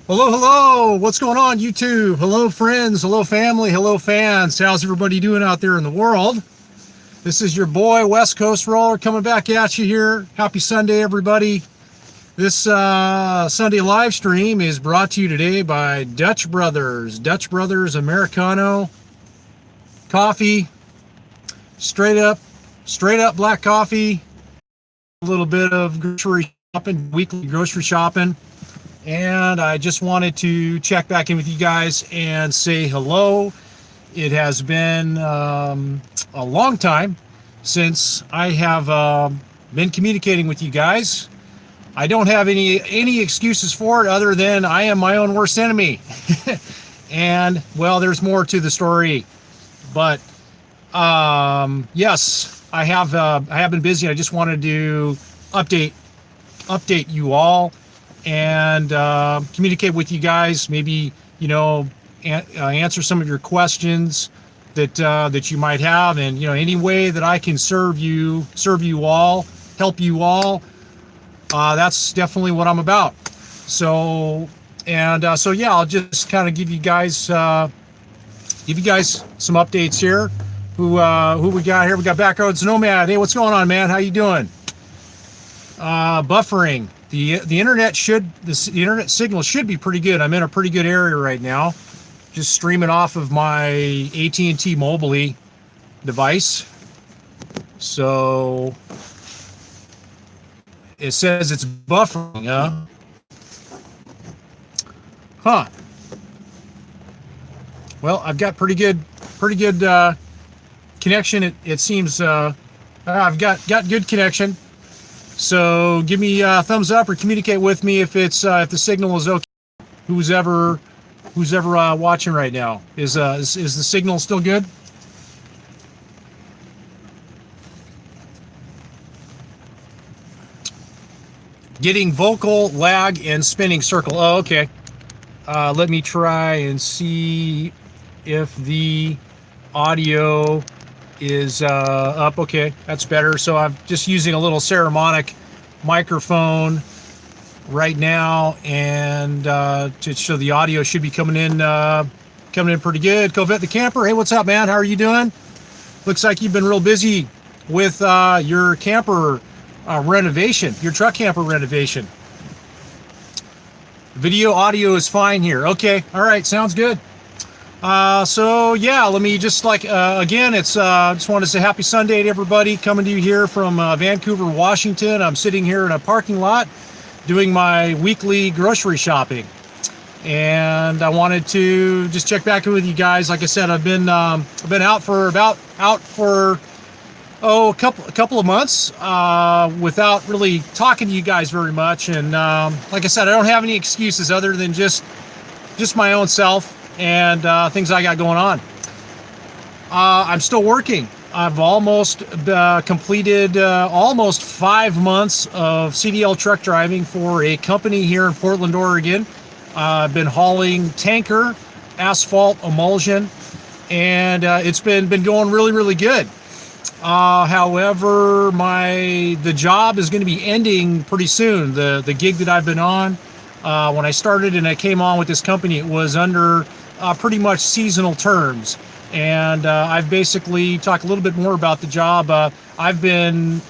Hello, hello. What's going on, YouTube? Hello, friends. Hello, family. Hello, fans. How's everybody doing out there in the world? This is your boy, West Coast Roller, coming back at you here. Happy Sunday, everybody. This Sunday live stream is brought to you today by Dutch Brothers. Dutch Brothers Americano coffee. Straight up black coffee. A little bit of grocery shopping, weekly grocery shopping. And I just wanted to check back in with you guys and say hello. It has been a long time since I have been communicating with you guys. I don't have any excuses for it other than I am my own worst enemy. And well, there's more to the story, but yes, I have been busy. I just wanted to update you all and communicate with you guys, maybe answer some of your questions that you might have, and any way that I can serve you all, help you all, that's definitely what I'm about. So yeah, I'll just kind of give you guys some updates here. Who we got here? We got Backroads Nomad. Hey, what's going on, man? How you doing? Buffering. The internet signal should be pretty good. I'm in a pretty good area right now, just streaming off of my AT&T Mobile device. So it says it's buffering, huh? Well, I've got pretty good connection. It seems I've got good connection. So give me a thumbs up or communicate with me if the signal is okay. Who's ever watching right now? Is the signal still good? Getting vocal lag and spinning circle. Oh, okay. Let me try and see if the audio is up. Okay, that's better. So I'm just using a little Ceramonic microphone right now, and so the audio should be coming in pretty good. Covette the camper, hey, what's up, man? How are you doing? Looks like you've been real busy with your camper renovation, your truck camper renovation. Video audio is fine here. Okay, all right, sounds good. So yeah, let me just again, it's just want to say happy Sunday to everybody, coming to you here from Vancouver, Washington. I'm sitting here in a parking lot doing my weekly grocery shopping, and I wanted to just check back in with you guys. Like I said, I've been out for a couple of months without really talking to you guys very much, and like I said, I don't have any excuses other than just my own self and things I got going on. I'm still working. I've almost completed almost 5 months of CDL truck driving for a company here in Portland, Oregon. I've been hauling tanker, asphalt, emulsion, and it's been going really, really good. However, the job is going to be ending pretty soon. The gig that I've been on, when I started and I came on with this company, it was under pretty much seasonal terms, and I've basically talked a little bit more about the job. I've been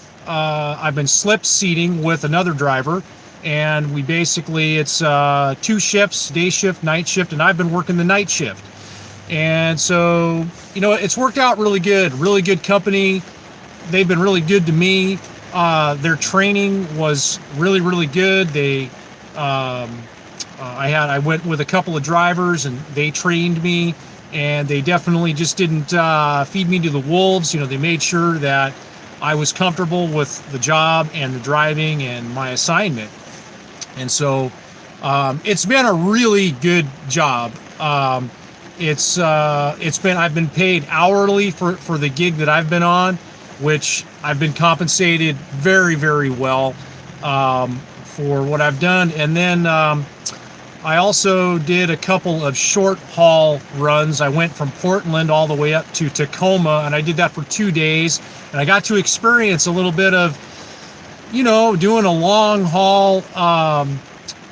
slip seating with another driver, and we basically, it's 2 shifts, day shift, night shift, and I've been working the night shift. And so it's worked out really good company. They've been really good to me. Their training was really, really good. They I went with a couple of drivers, and they trained me, and they definitely just didn't feed me to the wolves. They made sure that I was comfortable with the job and the driving and my assignment. And so it's been a really good job. I've been paid hourly for the gig that I've been on, which I've been compensated very, very well for what I've done. And then I also did a couple of short haul runs. I went from Portland all the way up to Tacoma, and I did that for 2 days. And I got to experience a little bit of, doing a long haul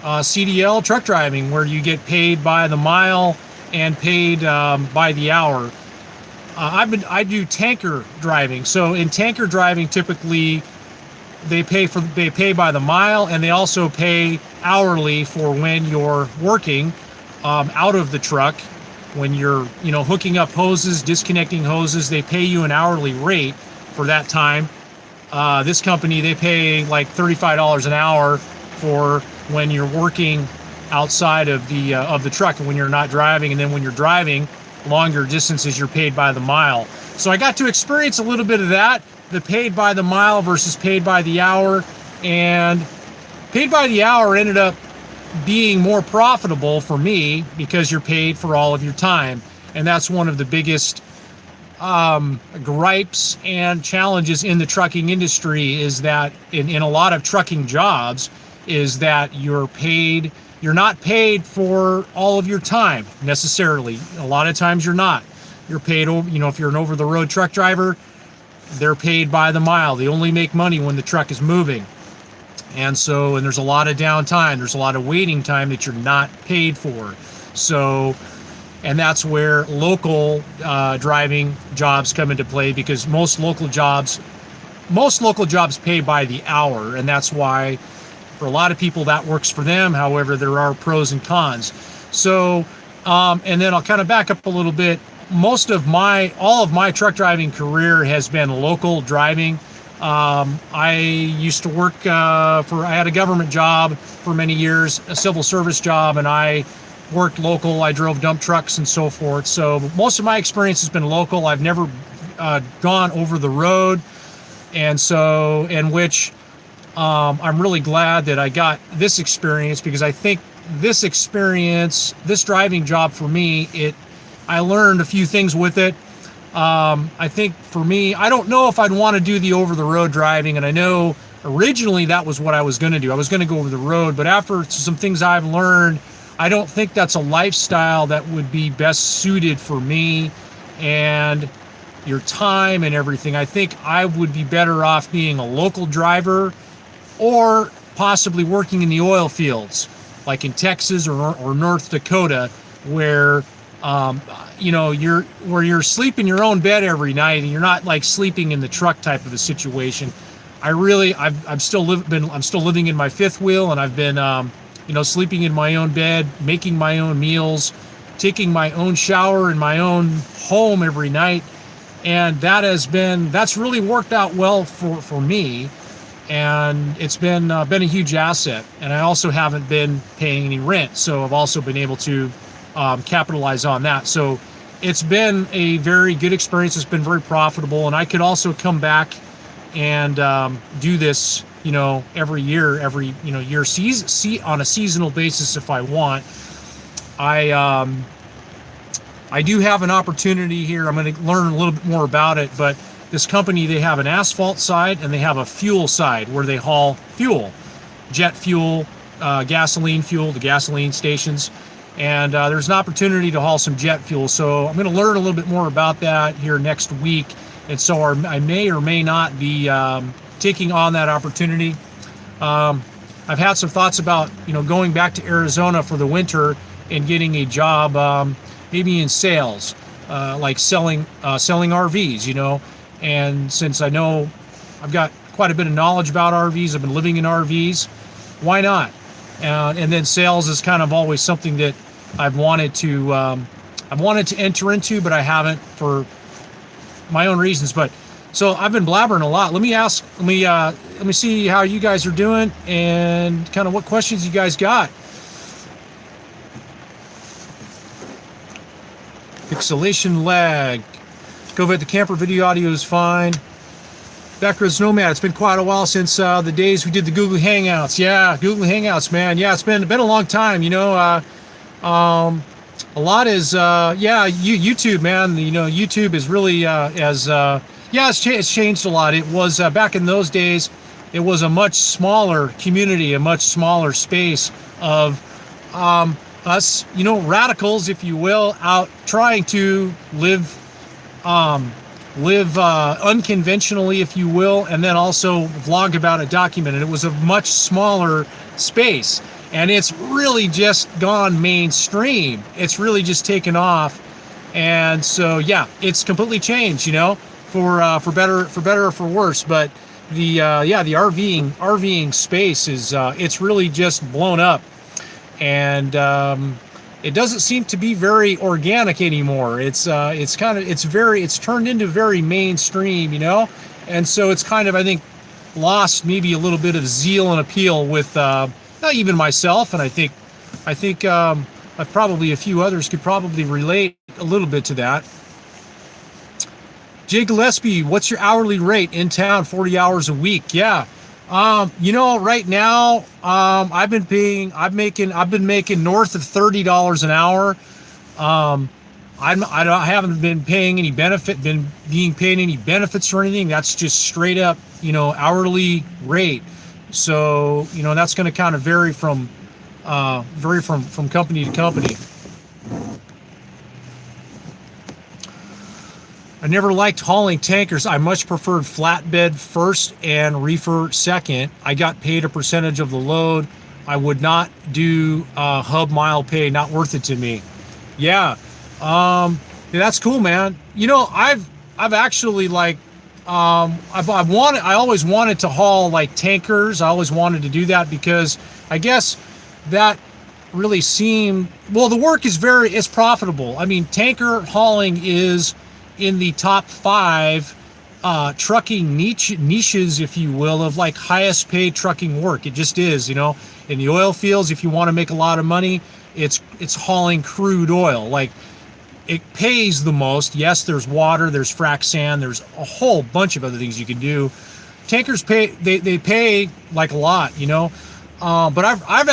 CDL truck driving, where you get paid by the mile and paid by the hour. I do tanker driving. So in tanker driving, typically they pay by the mile, and they also pay hourly for when you're working out of the truck. When you're hooking up hoses, disconnecting hoses, they pay you an hourly rate for that time. This company, they pay like $35 an hour for when you're working outside of the truck and when you're not driving, and then when you're driving longer distances, you're paid by the mile. So I got to experience a little bit of that, the paid by the mile versus paid by the hour. And paid by the hour ended up being more profitable for me because you're paid for all of your time. And that's one of the biggest gripes and challenges in the trucking industry, is that in a lot of trucking jobs, is that you're not paid for all of your time necessarily. A lot of times you're not. You're paid, if you're an over-the-road truck driver, they're paid by the mile. They only make money when the truck is moving. And there's a lot of downtime. There's a lot of waiting time that you're not paid for. So, and that's where local driving jobs come into play, because most local jobs pay by the hour, and that's why for a lot of people that works for them. However, there are pros and cons. So, and then I'll kind of back up a little bit. All of my truck driving career has been local driving. I used to work I had a government job for many years, a civil service job, and I worked local. I drove dump trucks and so forth. So most of my experience has been local. I've never gone over the road. I'm really glad that I got this experience, because I think this driving job for me, I learned a few things with it. I think for me, I don't know if I'd want to do the over-the-road driving, and I know originally that was what I was going to do. I was going to go over the road, but after some things I've learned, I don't think that's a lifestyle that would be best suited for me and your time and everything. I think I would be better off being a local driver, or possibly working in the oil fields, like in Texas or North Dakota, where you're sleeping in your own bed every night, and you're not like sleeping in the truck type of a situation. I'm still living in my fifth wheel, and I've been sleeping in my own bed, making my own meals, taking my own shower in my own home every night, and that's really worked out well for me. And it's been a huge asset. And I also haven't been paying any rent, so I've also been able to capitalize on that. So it's been a very good experience. It's been very profitable, and I could also come back and do this, every year, on a seasonal basis if I want. I do have an opportunity here. I'm going to learn a little bit more about it, but this company, they have an asphalt side and they have a fuel side where they haul fuel, jet fuel, gasoline fuel to gasoline stations. And there's an opportunity to haul some jet fuel. So I'm going to learn a little bit more about that here next week. And so I may or may not be taking on that opportunity. I've had some thoughts about, going back to Arizona for the winter and getting a job, maybe in sales, like selling RVs, And since I know I've got quite a bit of knowledge about RVs, I've been living in RVs, why not? And then sales is kind of always something that I've wanted to enter into, but I haven't for my own reasons. But so I've been blabbering a lot. Let me see how you guys are doing and kind of what questions you guys got. Pixelation lag. Go the camper video audio is fine. Backroads Nomad, it's been quite a while since the days we did the Google Hangouts. Yeah, Google Hangouts, man. Yeah, it's been a long time, a lot is YouTube, man. YouTube is really it's changed a lot. It was back in those days, it was a much smaller community, a much smaller space of us, radicals, if you will, out trying to live unconventionally, if you will, and then also vlog about it, document it. It was a much smaller space. and it's really just gone mainstream. It's really just taken off. And so, yeah, it's completely changed, for better or for worse. But the RVing space is it's really just blown up, and it doesn't seem to be very organic anymore. It's turned into very mainstream, and so it's kind of, I think, lost maybe a little bit of zeal and appeal with not even myself, and I think probably a few others could probably relate a little bit to that. Jay Gillespie, what's your hourly rate in town? 40 hours a week. Yeah. Right now, I've been making north of $30 an hour. I haven't been paying any being paid any benefits or anything. That's just straight up, hourly rate. So, that's going to kind of vary from company to company. I never liked hauling tankers. I much preferred flatbed first and reefer second. I got paid a percentage of the load. I would not do hub mile pay. Not worth it to me. Yeah, that's cool, man. I've actually I always wanted to haul like tankers. I always wanted to do that because I guess that really seemed, well, the work is profitable. I mean, tanker hauling is in the top 5 trucking niches, if you will, of like highest paid trucking work. It just is, in the oil fields. If you want to make a lot of money, it's hauling crude oil. Like, it pays the most. Yes, there's water, there's frac sand, there's a whole bunch of other things you can do. Tankers pay, they pay like a lot, but I've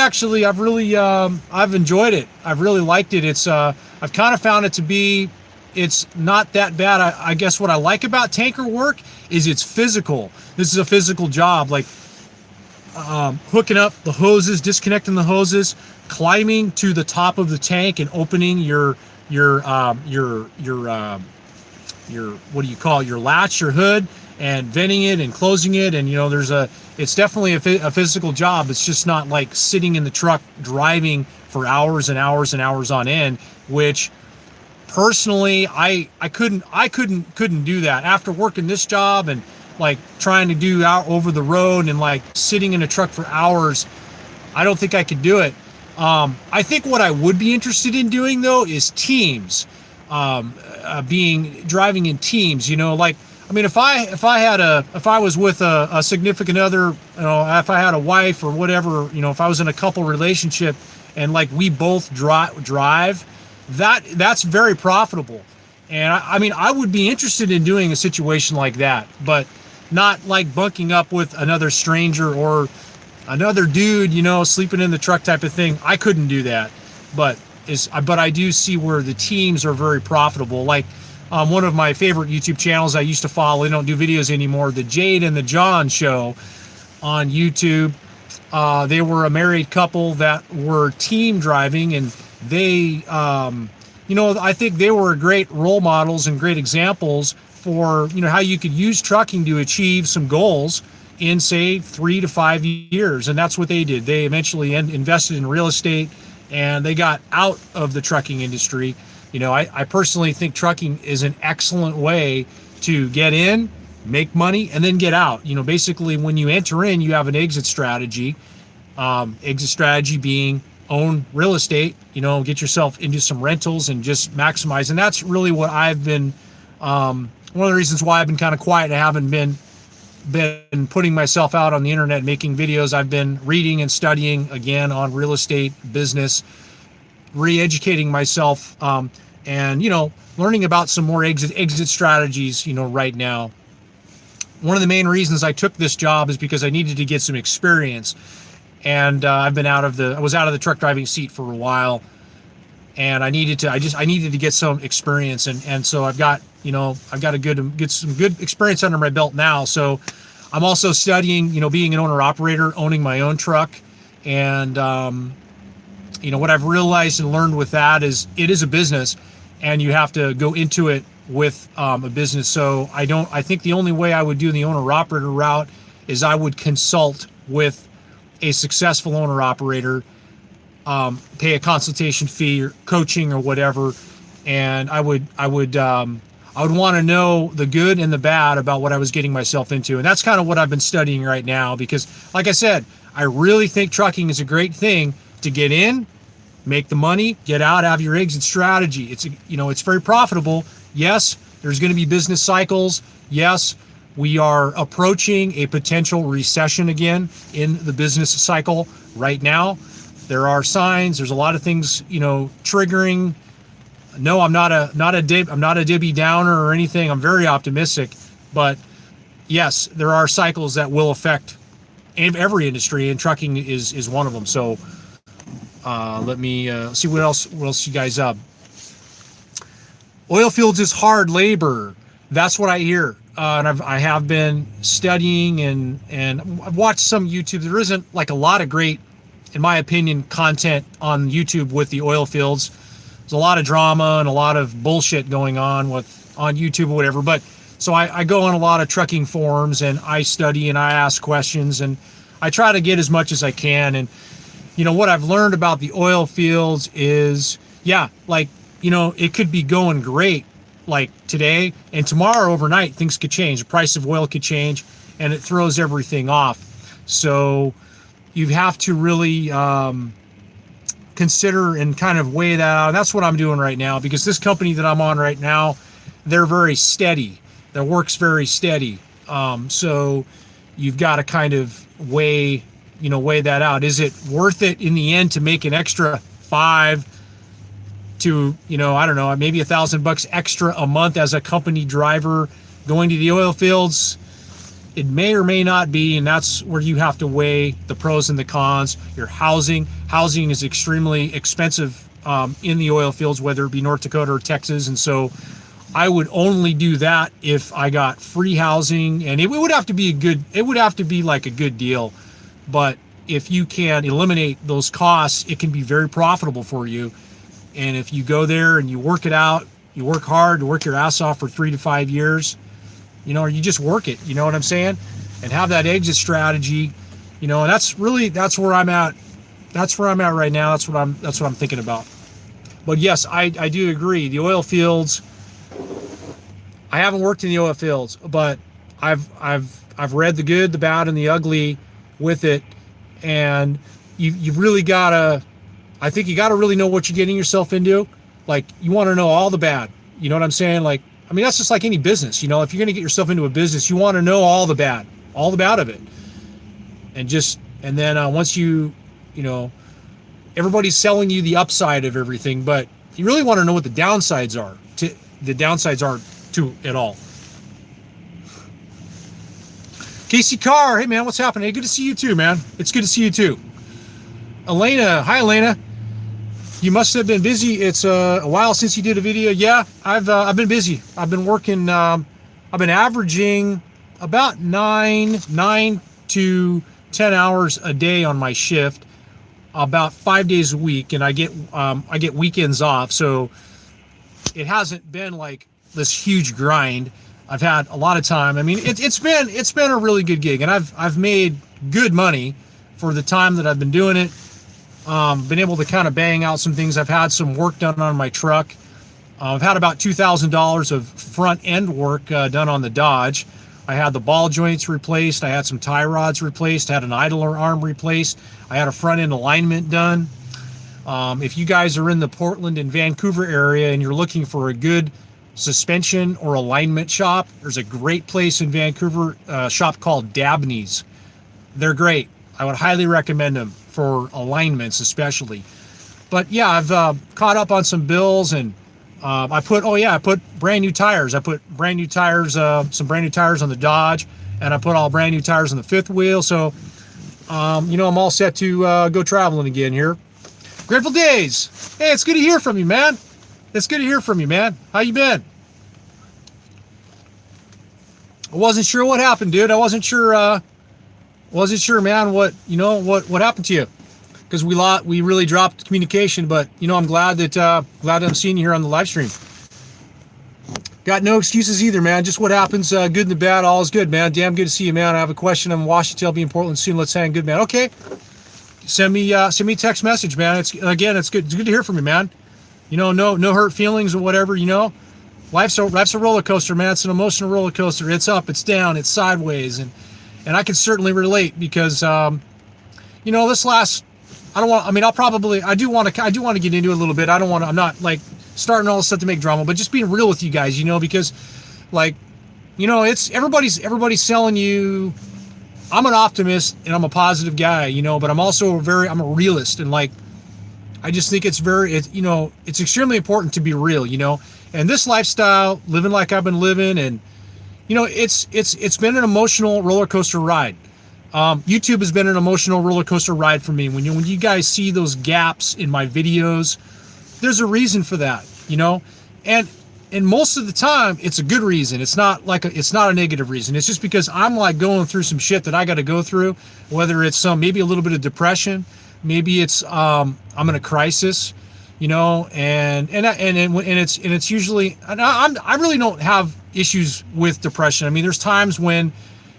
enjoyed it. I've really liked it. It's I've kind of found it to be, it's not that bad. I guess what I like about tanker work is it's physical. This is a physical job, like hooking up the hoses, disconnecting the hoses, climbing to the top of the tank and opening your what do you call it? Your latch, your hood, and venting it and closing it. And it's definitely a physical job. It's just not like sitting in the truck driving for hours and hours and hours on end, which personally I couldn't do that after working this job and like trying to do out over the road and like sitting in a truck for hours. I don't think I could do it. I think what I would be interested in doing though is teams, driving in teams, I mean, if I was with a significant other, if I had a wife or whatever, if I was in a couple relationship and like we both drive, that's very profitable. And I mean, I would be interested in doing a situation like that, but not like bunking up with another stranger or another dude, sleeping in the truck type of thing. I couldn't do that, but I do see where the teams are very profitable. Like one of my favorite YouTube channels I used to follow, they don't do videos anymore, the Jade and the John show on YouTube. They were a married couple that were team driving, and they, I think they were great role models and great examples for, how you could use trucking to achieve some goals in, say, 3 to 5 years. And that's what they did. They eventually invested in real estate, and they got out of the trucking industry. I personally think trucking is an excellent way to get in, make money, and then get out. Basically, when you enter in, you have an exit strategy. Exit strategy being own real estate, get yourself into some rentals and just maximize. And that's really what I've been, one of the reasons why I've been kind of quiet. I haven't been putting myself out on the internet, making videos. I've been reading and studying again on real estate business, re-educating myself, and, learning about some more exit strategies, right now. One of the main reasons I took this job is because I needed to get some experience. And I was out of the truck driving seat for a while, and I needed to get some experience. And so I've got some good experience under my belt now. So I'm also studying, being an owner operator, owning my own truck. And, what I've realized and learned with that is it is a business, and you have to go into it with a business. So I think the only way I would do the owner operator route is I would consult with a successful owner operator pay a consultation fee or coaching or whatever, and I would want to know the good and the bad about what I was getting myself into. And that's kind of what I've been studying right now, because like I said, I really think trucking is a great thing to get in, make the money, get out, have your exit strategy. It's very profitable. Yes, there's going to be business cycles. Yes, we are approaching a potential recession again in the business cycle right now. There are signs. There's a lot of things, triggering. No, I'm not a Debbie Downer or anything. I'm very optimistic, but yes, there are cycles that will affect every industry, and trucking is one of them. So let me see what else you guys up. Oil fields is hard labor. That's what I hear, and I have been studying and I've watched some YouTube. There isn't like a lot of great, in my opinion, content on YouTube with the oil fields. There's a lot of drama and a lot of bullshit going on on YouTube or whatever. But so I go on a lot of trucking forums and I study and I ask questions and I try to get as much as I can. And what I've learned about the oil fields is, it could be going great like today, and tomorrow overnight things could change. The price of oil could change and it throws everything off. So you have to really consider and kind of weigh that out. And that's what I'm doing right now, because this company that I'm on right now, they're very steady. Their work's very steady. So you've got to kind of weigh that out. Is it worth it in the end to make an extra $5 to, I don't know, maybe $1,000 extra a month as a company driver going to the oil fields? It may or may not be, and that's where you have to weigh the pros and the cons. Your housing is extremely expensive in the oil fields, whether it be North Dakota or Texas, and so I would only do that if I got free housing, and it would have to be like a good deal. But if you can eliminate those costs, it can be very profitable for you. And if you go there and you work it out, you work hard, you work your ass off for 3 to 5 years, or you just work it, you know what I'm saying? And have that exit strategy, and that's where I'm at. That's where I'm at right now. That's what I'm thinking about. But yes, I do agree. The oil fields, I haven't worked in the oil fields, but I've read the good, the bad, and the ugly with it. And you've really gotta, I think you gotta really know what you're getting yourself into. Like, you want to know all the bad, you know what I'm saying? Like, I mean, that's just like any business, if you're going to get yourself into a business, you want to know all the bad of it. And then once everybody's selling you the upside of everything, but you really want to know what the downsides are to it all. Casey Carr, hey man, what's happening? Hey, good to see you too, man. It's good to see you too. Elena, hi Elena. You must have been busy. It's a while since you did a video. Yeah, I've been busy. I've been working. I've been averaging about 9 to 10 hours a day on my shift, about 5 days a week, and I get weekends off. So it hasn't been like this huge grind. I've had a lot of time. I mean, it's been a really good gig, and I've made good money for the time that I've been doing it. Been able to kind of bang out some things. I've had some work done on my truck. I've had about $2,000 of front end work done on the Dodge. I had the ball joints replaced. I had some tie rods replaced. Had an idler arm replaced. I had a front end alignment done. If you guys are in the Portland and Vancouver area and you're looking for a good suspension or alignment shop, there's a great place in Vancouver, a shop called Dabney's. They're great. I would highly recommend them for alignments especially. But yeah, I've caught up on some bills, and I put brand new tires. I put brand new tires, some brand new tires on the Dodge, and I put all brand new tires on the fifth wheel. So, I'm all set to go traveling again here. Grateful Days. Hey, it's good to hear from you, man. How you been? I wasn't sure what happened, dude. I wasn't sure, man, what happened to you? Because we really dropped communication, but I'm glad that I'm seeing you here on the live stream. Got no excuses either, man. Just what happens, good and the bad, all is good, man. Damn good to see you, man. I have a question. I'm in Washington. I'll be in Portland soon. Let's hang. Good, man. Okay. send me a text message, man. It's good to hear from you, man. No hurt feelings or whatever. Life's a roller coaster, man. It's an emotional roller coaster. It's up, it's down, it's sideways, and I can certainly relate because this last, I don't want, I mean, I do want to get into it a little bit. I'm not like starting all this stuff to make drama, but just being real with you guys, because it's everybody's selling you. I'm an optimist and I'm a positive guy, but I'm also I'm a realist, and I just think it's extremely important to be real, and this lifestyle, living like I've been living, and it's been an emotional roller coaster ride. YouTube has been an emotional roller coaster ride for me. When you guys see those gaps in my videos, there's a reason for that, and most of the time it's a good reason. It's not a negative reason. It's just because I'm going through some shit that I got to go through, whether it's maybe a little bit of depression, maybe it's I'm in a crisis, and it's usually, I really don't have issues with depression. I mean, there's times when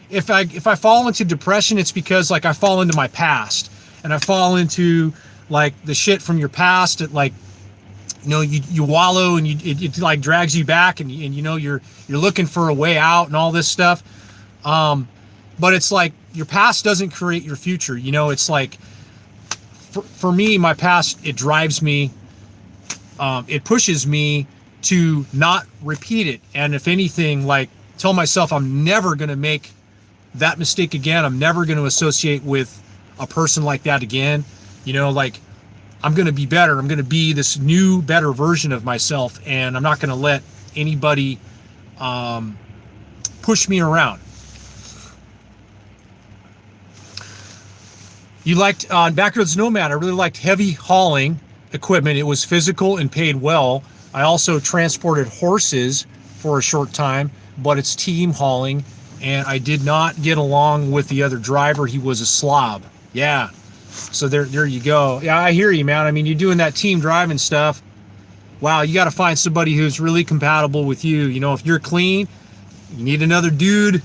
if I fall into depression, it's because I fall into my past, and I fall into the shit from your past. You wallow, and it drags you back, and you're looking for a way out and all this stuff. But it's your past doesn't create your future. It's for me, my past, it drives me, it pushes me to not repeat it. And if anything, tell myself I'm never going to make that mistake again. I'm never going to associate with a person like that again. I'm going to be better. I'm going to be this new, better version of myself, and I'm not going to let anybody push me around. You liked on Backroads Nomad, I really liked heavy hauling equipment. It was physical and paid well. I also transported horses for a short time, but it's team hauling, and I did not get along with the other driver. He was a slob. Yeah. So there you go. Yeah, I hear you, man. I mean, you're doing that team driving stuff. Wow, you got to find somebody who's really compatible with you. If you're clean, you need another dude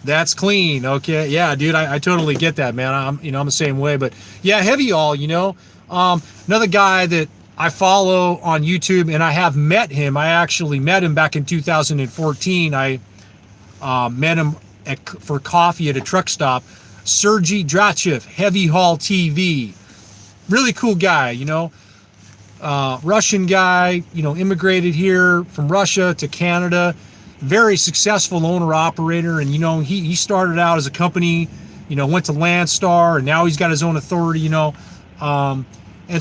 that's clean. Okay, yeah, dude, I totally get that, man. I'm the same way. But yeah, heavy haul. Another guy that I follow on YouTube, and I have met him. I actually met him back in 2014. I met him for coffee at a truck stop. Sergey Drachev, Heavy Haul TV, really cool guy, Russian guy, immigrated here from Russia to Canada, very successful owner operator, and he started out as a company, went to Landstar, and now he's got his own authority, and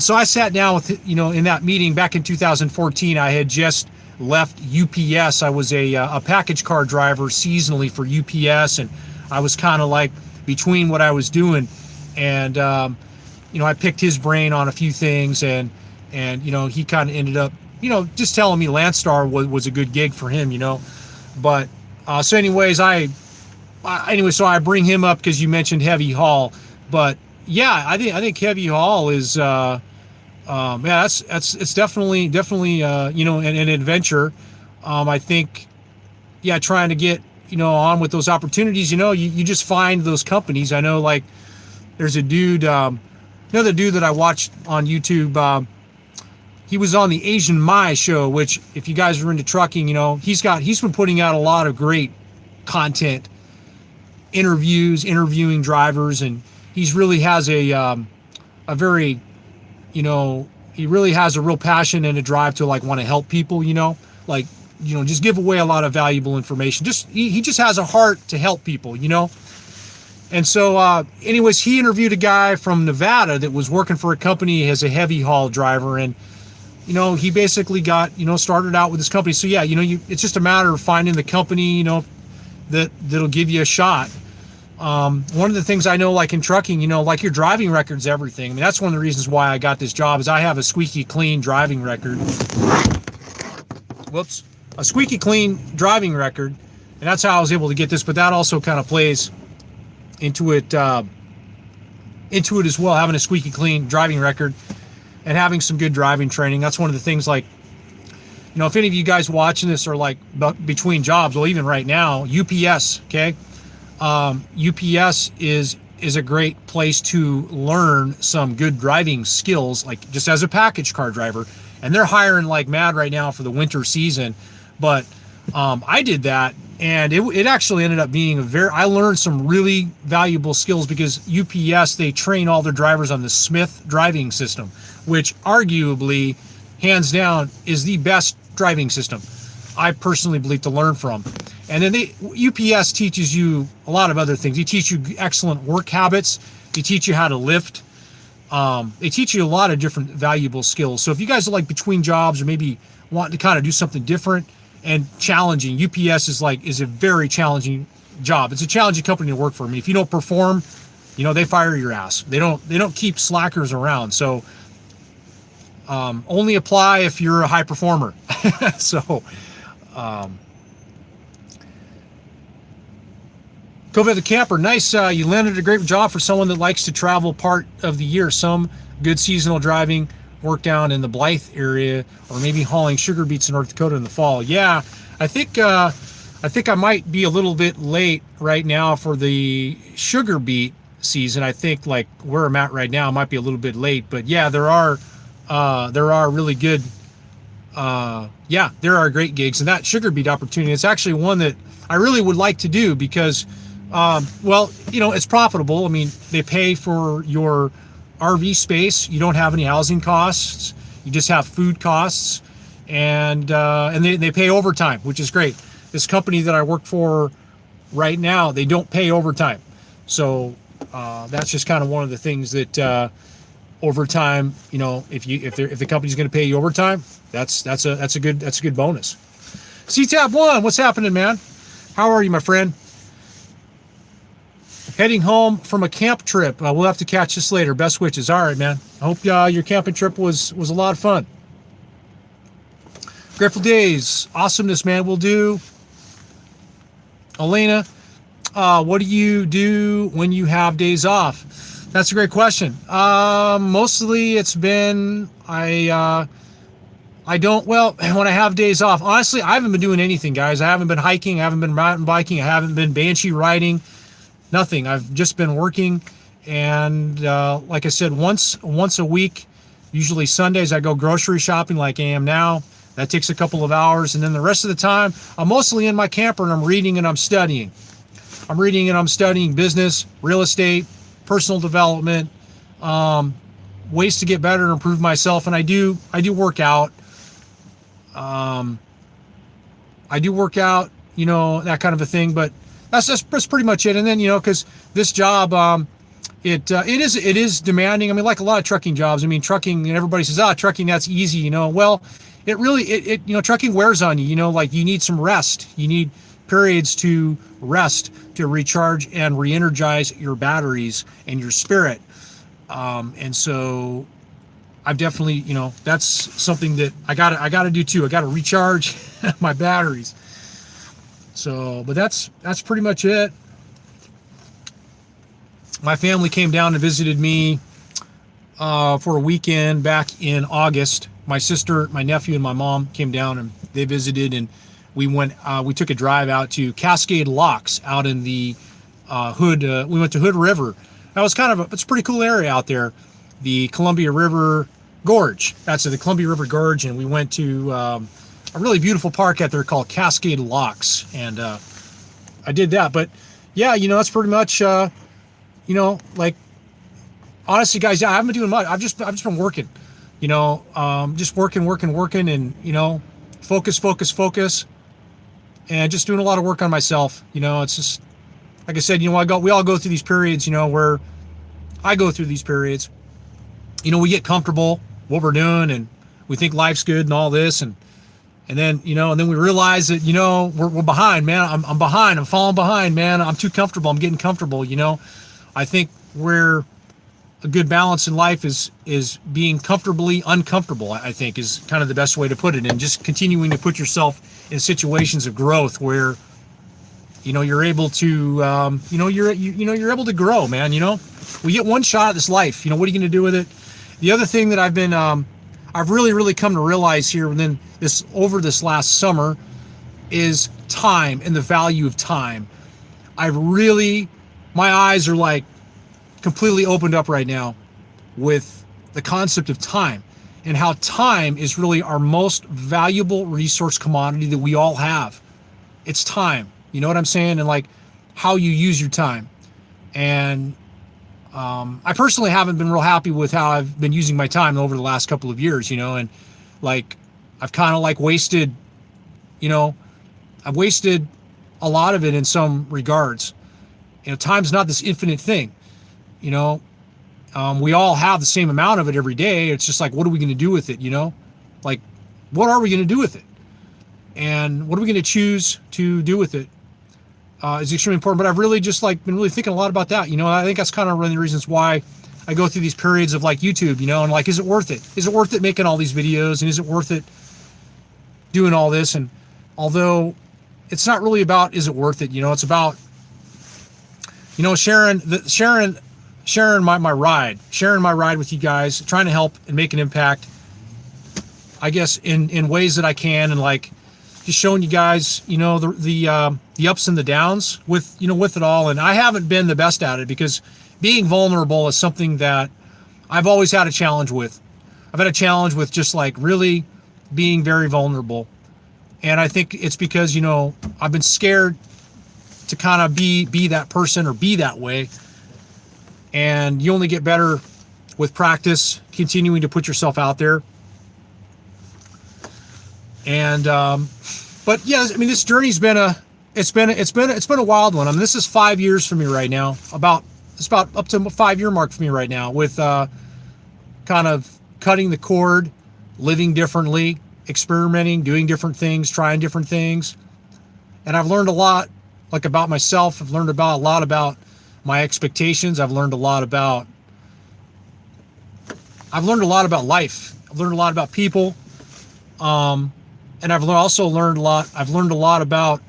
so I sat down with, in that meeting back in 2014. I had just left UPS. I was a package car driver seasonally for UPS, and I was kind of between what I was doing, and I picked his brain on a few things, and he kind of ended up just telling me Landstar was a good gig for him, but so anyways, so I bring him up because you mentioned heavy haul. But yeah, I think heavy haul is it's definitely an adventure. I think, yeah, trying to get on with those opportunities. You just find those companies. I know, there's a dude, another dude that I watched on YouTube. He was on the Asian Mai show, which, if you guys are into trucking, he's been putting out a lot of great content, interviewing drivers, and he's really has a very, he really has a real passion and a drive to want to help people, just give away a lot of valuable information. He just has a heart to help people, And so anyways, he interviewed a guy from Nevada that was working for a company as a heavy haul driver, and he basically got started out with this company. So yeah, it's just a matter of finding the company that'll give you a shot. One of the things I know, in trucking, your driving record's everything. I mean, that's one of the reasons why I got this job, is I have a squeaky clean driving record. Whoops. A squeaky clean driving record, and that's how I was able to get this. But that also kind of plays into it as well, having a squeaky clean driving record and having some good driving training. That's one of the things, if any of you guys watching this are between jobs, well, even right now, UPS, okay? UPS is is a great place to learn some good driving skills, like just as a package car driver. And they're hiring like mad right now for the winter season. But I did that, and it actually ended up being I learned some really valuable skills, because UPS, they train all their drivers on the Smith driving system, which arguably, hands down, is the best driving system, I personally believe, to learn from. And then UPS teaches you a lot of other things. They teach you excellent work habits. They teach you how to lift. They teach you a lot of different valuable skills. So if you guys are like between jobs, or maybe wanting to kind of do something different and challenging, UPS is a very challenging job. It's a challenging company to work for. I mean, if you don't perform, they fire your ass. They don't keep slackers around. So only apply if you're a high performer. So Covey the Camper, nice. You landed a great job for someone that likes to travel part of the year. Some good seasonal driving work down in the Blythe area, or maybe hauling sugar beets in North Dakota in the fall. Yeah, I think I might be a little bit late right now for the sugar beet season. I think like where I'm at right now, I might be a little bit late. But yeah, there are really good. There are great gigs, and that sugar beet opportunity, it's actually one that I really would like to do, because it's profitable. I mean, they pay for your RV space. You don't have any housing costs. You just have food costs, and they pay overtime, which is great. This company that I work for right now, they don't pay overtime. So that's just kind of one of the things that overtime, if the company's going to pay you overtime, that's a good bonus. C-Tab1, what's happening, man? How are you, my friend? Heading home from a camp trip. We'll have to catch this later. Best wishes. All right, man. I hope your camping trip was a lot of fun. Grateful Days. Awesomeness, man. Will do. Elena, what do you do when you have days off? That's a great question. Mostly it's been, when I have days off, honestly, I haven't been doing anything, guys. I haven't been hiking. I haven't been mountain biking. I haven't been banshee riding. Nothing. I've just been working. And like I said, once a week, usually Sundays, I go grocery shopping like I am now. That takes a couple of hours. And then the rest of the time, I'm mostly in my camper, and I'm reading and I'm studying. I'm reading and I'm studying business, real estate, personal development, ways to get better and improve myself. And I do work out. I do work out, that kind of a thing, but that's pretty much it. And then, because this job, it is demanding. I mean, like a lot of trucking jobs. I mean, trucking, and everybody says, trucking, that's easy, Well, it really, trucking wears on you, like you need some rest. You need periods to rest, to recharge and re-energize your batteries and your spirit. And so I've definitely, that's something that I gotta do too. I gotta recharge my batteries. So, but that's pretty much it. My family came down and visited me for a weekend back in August. My sister, my nephew, and my mom came down, and they visited, and we took a drive out to Cascade Locks out in the Hood. We went to Hood River. That was it's a pretty cool area out there. The Columbia River Gorge. That's the Columbia River Gorge, and we went to a really beautiful park out there called Cascade Locks, and I did that. But yeah, that's pretty much, like, honestly, guys, I haven't been doing much. I've just been working, just working, and focus, and just doing a lot of work on myself. It's just, like I said, we all go through these periods, where I go through these periods. We get comfortable what we're doing, and we think life's good and all this, and then we realize that we're behind, man. I'm behind. I'm falling behind, man. I'm too comfortable. I'm getting comfortable. I think where a good balance in life is being comfortably uncomfortable, I think, is kind of the best way to put it, and just continuing to put yourself in situations of growth where you're able to you're able to grow, man. We get one shot at this life. What are you going to do with it? The other thing that I've been I've really come to realize here within over this last summer is time and the value of time. My eyes are like completely opened up right now with the concept of time, and how time is really our most valuable resource commodity that we all have. It's time. You know what I'm saying? And like how you use your time. And I personally haven't been real happy with how I've been using my time over the last couple of years, and like I've kind of like wasted, I've wasted a lot of it in some regards. Time's not this infinite thing. We all have the same amount of it every day. It's just like, what are we going to do with it? Like, what are we going to do with it? And what are we going to choose to do with it? Is extremely important. But I've really just like been really thinking a lot about that. I think that's kind of one of the reasons why I go through these periods of like YouTube, and like, is it worth it? Is it worth it making all these videos? And is it worth it doing all this? And although it's not really about, is it worth it? It's about, sharing my ride with you guys, trying to help and make an impact, I guess, in ways that I can, and like just showing you guys, the ups and the downs with it all. And I haven't been the best at it, because being vulnerable is something that I've always had a challenge with. I've had a challenge with just like really being very vulnerable. And I think it's because, I've been scared to kind of be that person or be that way. And you only get better with practice, continuing to put yourself out there. And, but yeah, I mean, this journey's been a wild one. I mean, this is 5 years for me right now. It's about up to a 5-year mark for me right now, with, kind of cutting the cord, living differently, experimenting, doing different things, trying different things. And I've learned a lot, like, about myself. I've learned a lot about my expectations. I've learned a lot about life. I've learned a lot about people. And I've also learned a lot. I've learned a lot about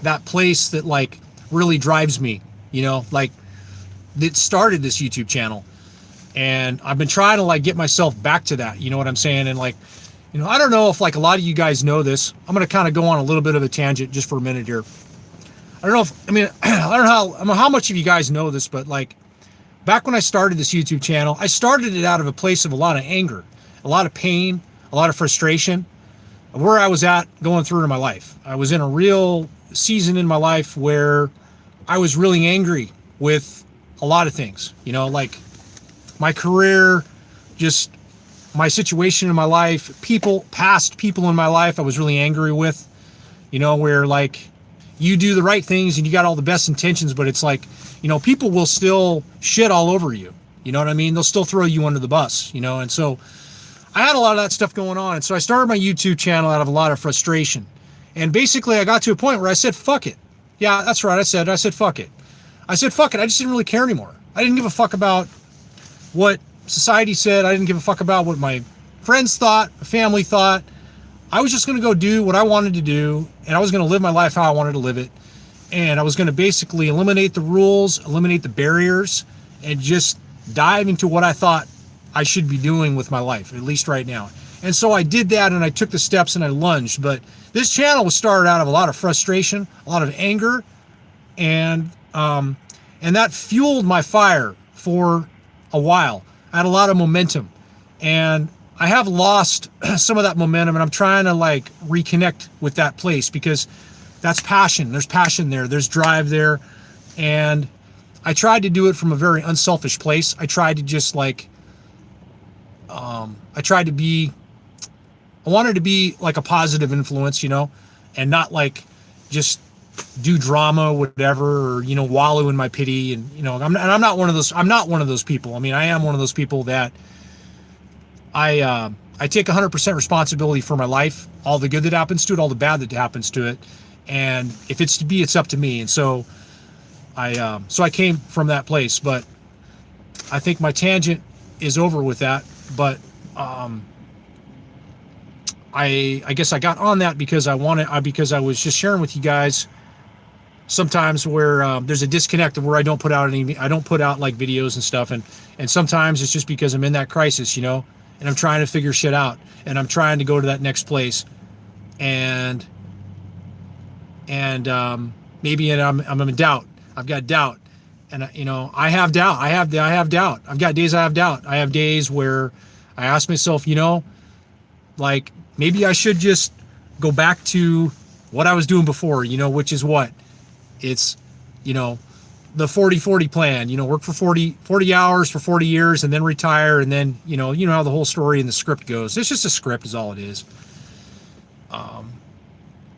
that place that like really drives me, like that started this YouTube channel. And I've been trying to like get myself back to that, you know what I'm saying? And like, I don't know if like a lot of you guys know this. I'm going to kind of go on a little bit of a tangent just for a minute here. I don't know how much of you guys know this, but like back when I started this YouTube channel, I started it out of a place of a lot of anger, a lot of pain, a lot of frustration, where I was at going through in my life. I was in a real season in my life where I was really angry with a lot of things, like my career, just my situation in my life, past people in my life I was really angry with, where like you do the right things and you got all the best intentions, but it's like, people will still shit all over you. You know what I mean? They'll still throw you under the bus, and so I had a lot of that stuff going on. And so I started my YouTube channel out of a lot of frustration. And basically I got to a point where I said, fuck it. Yeah, that's right. I said, fuck it. I said, fuck it. I just didn't really care anymore. I didn't give a fuck about what society said. I didn't give a fuck about what my friends thought, my family thought. I was just going to go do what I wanted to do. And I was going to live my life how I wanted to live it. And I was going to basically eliminate the rules, eliminate the barriers, and just dive into what I thought I should be doing with my life, at least right now. And so I did that, and I took the steps and I lunged. But this channel was started out of a lot of frustration, a lot of anger, and that fueled my fire for a while. I had a lot of momentum, and I have lost some of that momentum, and I'm trying to like reconnect with that place, because that's passion. There's passion there. There's drive there. And I tried to do it from a very unselfish place. I tried to just like, I wanted to be like a positive influence, and not like just do drama, whatever, or, wallow in my pity. And, I'm not one of those people. I mean, I am one of those people that I take 100% responsibility for my life, all the good that happens to it, all the bad that happens to it. And if it's to be, it's up to me. And so I came from that place, but I think my tangent is over with that. But I guess I got on that because because I was just sharing with you guys sometimes where there's a disconnect of where I don't put out like videos and stuff, and sometimes it's just because I'm in that crisis, and I'm trying to figure shit out, and I'm trying to go to that next place, and maybe I'm in doubt. I've got doubt, And I have doubt. I have doubt. I've got days I have doubt. I have days where I ask myself, like maybe I should just go back to what I was doing before, which is what? It's, the 40-40 plan, work for 40 hours for 40 years and then retire. And then, you know how the whole story in the script goes. It's just a script is all it is.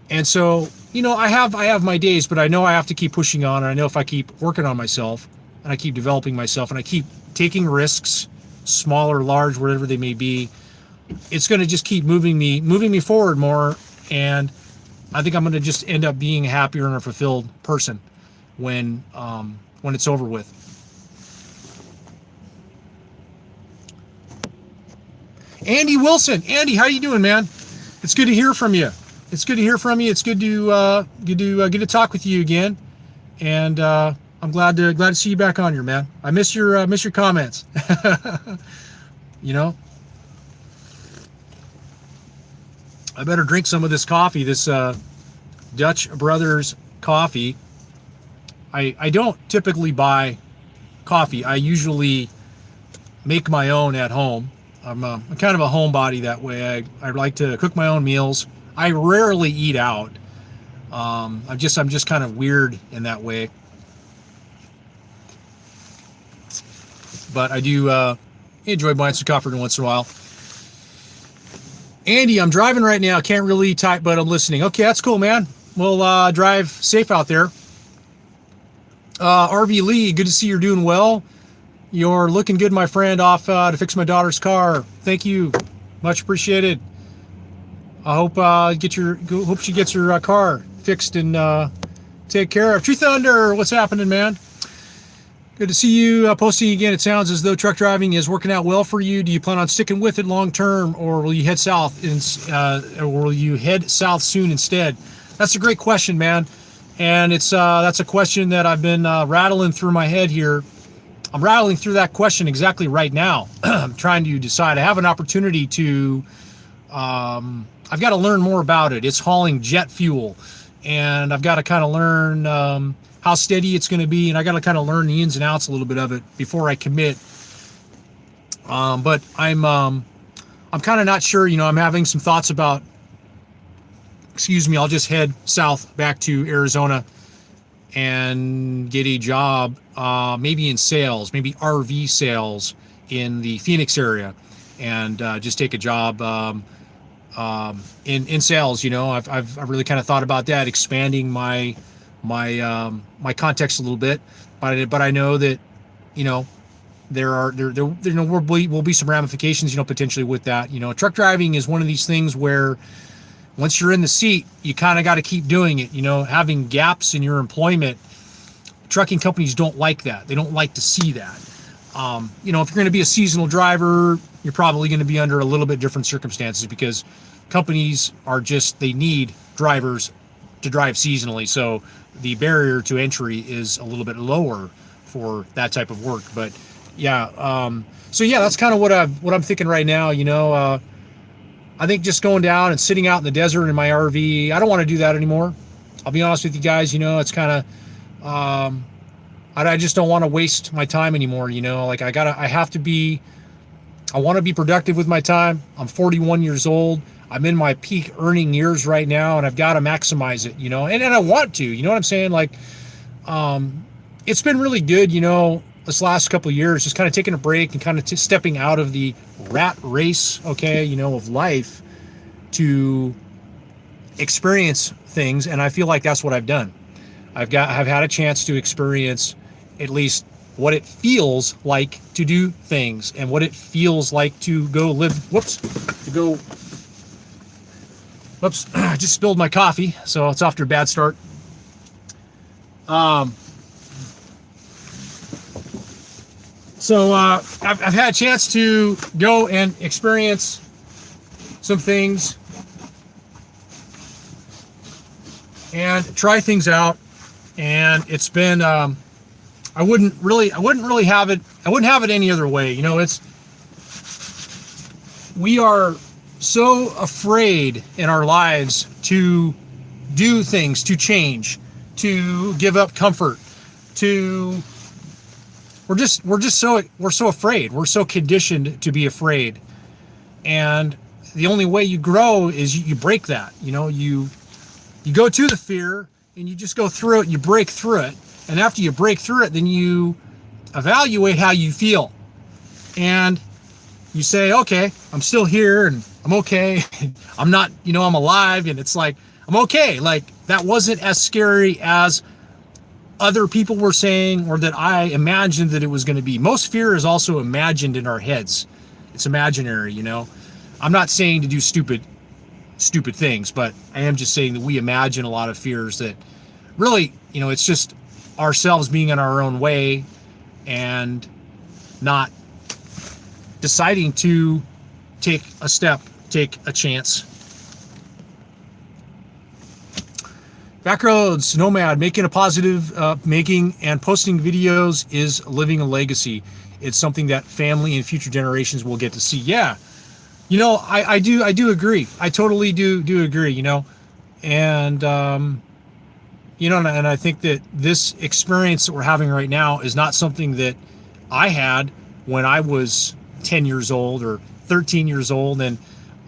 And so, I have my days, but I know I have to keep pushing on. And I know if I keep working on myself and I keep developing myself and I keep taking risks, small or large, whatever they may be, it's going to just keep moving me forward more. And I think I'm going to just end up being a happier and a fulfilled person when it's over with. Andy Wilson, Andy, how you doing, man? It's good to hear from you. It's good to talk with you again, and I'm glad to see you back on here, man. I miss your comments. I better drink some of this coffee, this Dutch Brothers coffee. I don't typically buy coffee. I usually make my own at home. I'm kind of a homebody that way. I like to cook my own meals. I rarely eat out. I'm just kind of weird in that way. But I do enjoy buying some coffee once in a while. Andy, I'm driving right now. Can't really type, but I'm listening. Okay, that's cool, man. We'll drive safe out there. RV Lee, good to see you're doing well. You're looking good, my friend, off to fix my daughter's car. Thank you. Much appreciated. I hope she gets her car fixed and take care of. True Thunder, what's happening, man? Good to see you posting again. It sounds as though truck driving is working out well for you. Do you plan on sticking with it long term, or will you head south soon instead? That's a great question, man. And that's a question that I've been rattling through my head here. I'm rattling through that question exactly right now. I'm trying to decide. I have an opportunity to. I've got to learn more about it. It's hauling jet fuel, and I've got to kind of learn how steady it's going to be, and I got to kind of learn the ins and outs a little bit of it before I commit. But I'm kind of not sure. I'm having some thoughts about. I'll just head south back to Arizona and get a job, maybe in sales, maybe RV sales in the Phoenix area, and just take a job in sales. I've really kind of thought about that, expanding my context a little bit, but I know that there will be some ramifications potentially with that. Truck driving is one of these things where once you're in the seat, you kind of got to keep doing it. Having gaps in your employment, trucking companies don't like that. They don't like to see that. If you're going to be a seasonal driver, you're probably going to be under a little bit different circumstances, because companies they need drivers to drive seasonally. So the barrier to entry is a little bit lower for that type of work. But yeah, that's kind of what I'm thinking right now. I think just going down and sitting out in the desert in my RV, I don't want to do that anymore. I'll be honest with you guys. It's kind of, I just don't want to waste my time anymore. I want to be productive with my time. I'm 41 years old. I'm in my peak earning years right now, and I've got to maximize it, and I want to, what I'm saying? It's been really good, this last couple of years, just kind of taking a break and kind of stepping out of the rat race, of life, to experience things. And I feel like that's what I've done. I've had a chance to experience at least what it feels like to do things, and what it feels like to go live. I just spilled my coffee, so it's off to a bad start. So I've had a chance to go and experience some things and try things out, and it's been I wouldn't really have it any other way. We are so afraid in our lives to do things, to change, to give up comfort, to we're so afraid. We're so conditioned to be afraid. And the only way you grow is you break that. You go to the fear and you just go through it, you break through it. And after you break through it, then you evaluate how you feel. And you say, okay, I'm still here and I'm okay. I'm not, I'm alive, and it's like, I'm okay. Like, that wasn't as scary as other people were saying, or that I imagined that it was going to be. Most fear is also imagined in our heads. It's imaginary, I'm not saying to do stupid things, but I am just saying that we imagine a lot of fears that really, it's just ourselves being in our own way and not deciding to take a step, take a chance. Backroads Nomad, making a positive, making and posting videos is living a legacy. It's something that family and future generations will get to see. Yeah, I do agree. I totally do agree. And and I think that this experience that we're having right now is not something that I had when I was 10 years old or 13 years old. And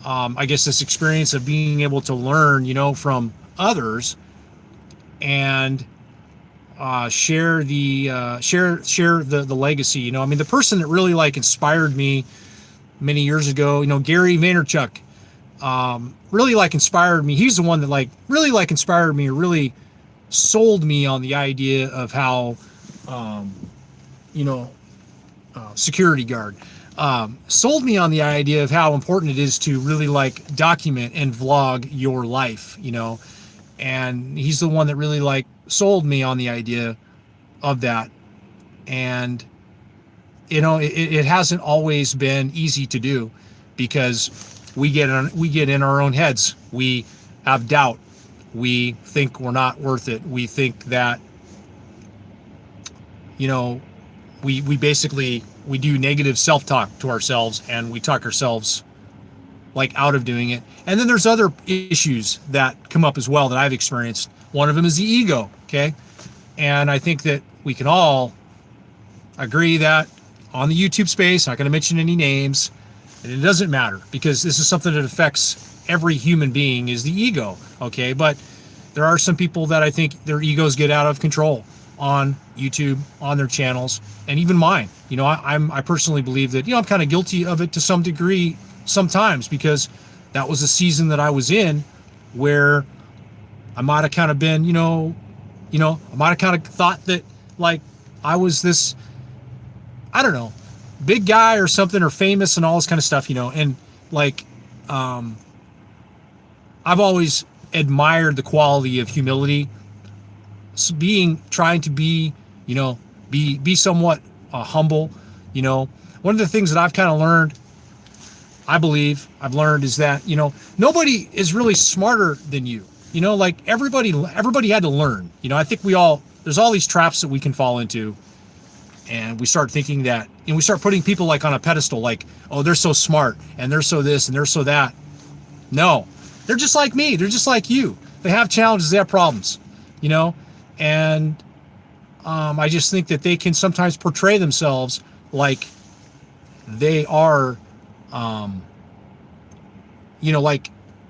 I guess this experience of being able to learn, from others and share the legacy. The person that really inspired me many years ago, Gary Vaynerchuk, really inspired me. He's the one that really inspired me, or really sold me on the idea of how security guard, sold me on the idea of how important it is to really document and vlog your life, and he's the one that really sold me on the idea of that. And it hasn't always been easy to do, because we get in our own heads. We have doubt. We think we're not worth it. We think that we basically do negative self-talk to ourselves, and we talk ourselves out of doing it. And then there's other issues that come up as well that I've experienced. One of them is the ego. Okay. And I think that we can all agree that on the YouTube space, not going to mention any names, and it doesn't matter, because this is something that affects every human being, is the ego. Okay. But there are some people that I think their egos get out of control on YouTube, on their channels, and even mine. I personally believe that, I'm kind of guilty of it to some degree sometimes, because that was a season that I was in where I might have kind of been, I might have kind of thought that I was this, I don't know, big guy or something, or famous and all this kind of stuff, and I've always admired the quality of humility, trying to be, be somewhat humble. One of the things that I've kind of learned, I've learned, is that, nobody is really smarter than you. Everybody had to learn. I think there's all these traps that we can fall into, and we start thinking that, we start putting people on a pedestal, oh, they're so smart, and they're so this, and they're so that. No, they're just like me. They're just like you. They have challenges, they have problems, and I just think that they can sometimes portray themselves like they are,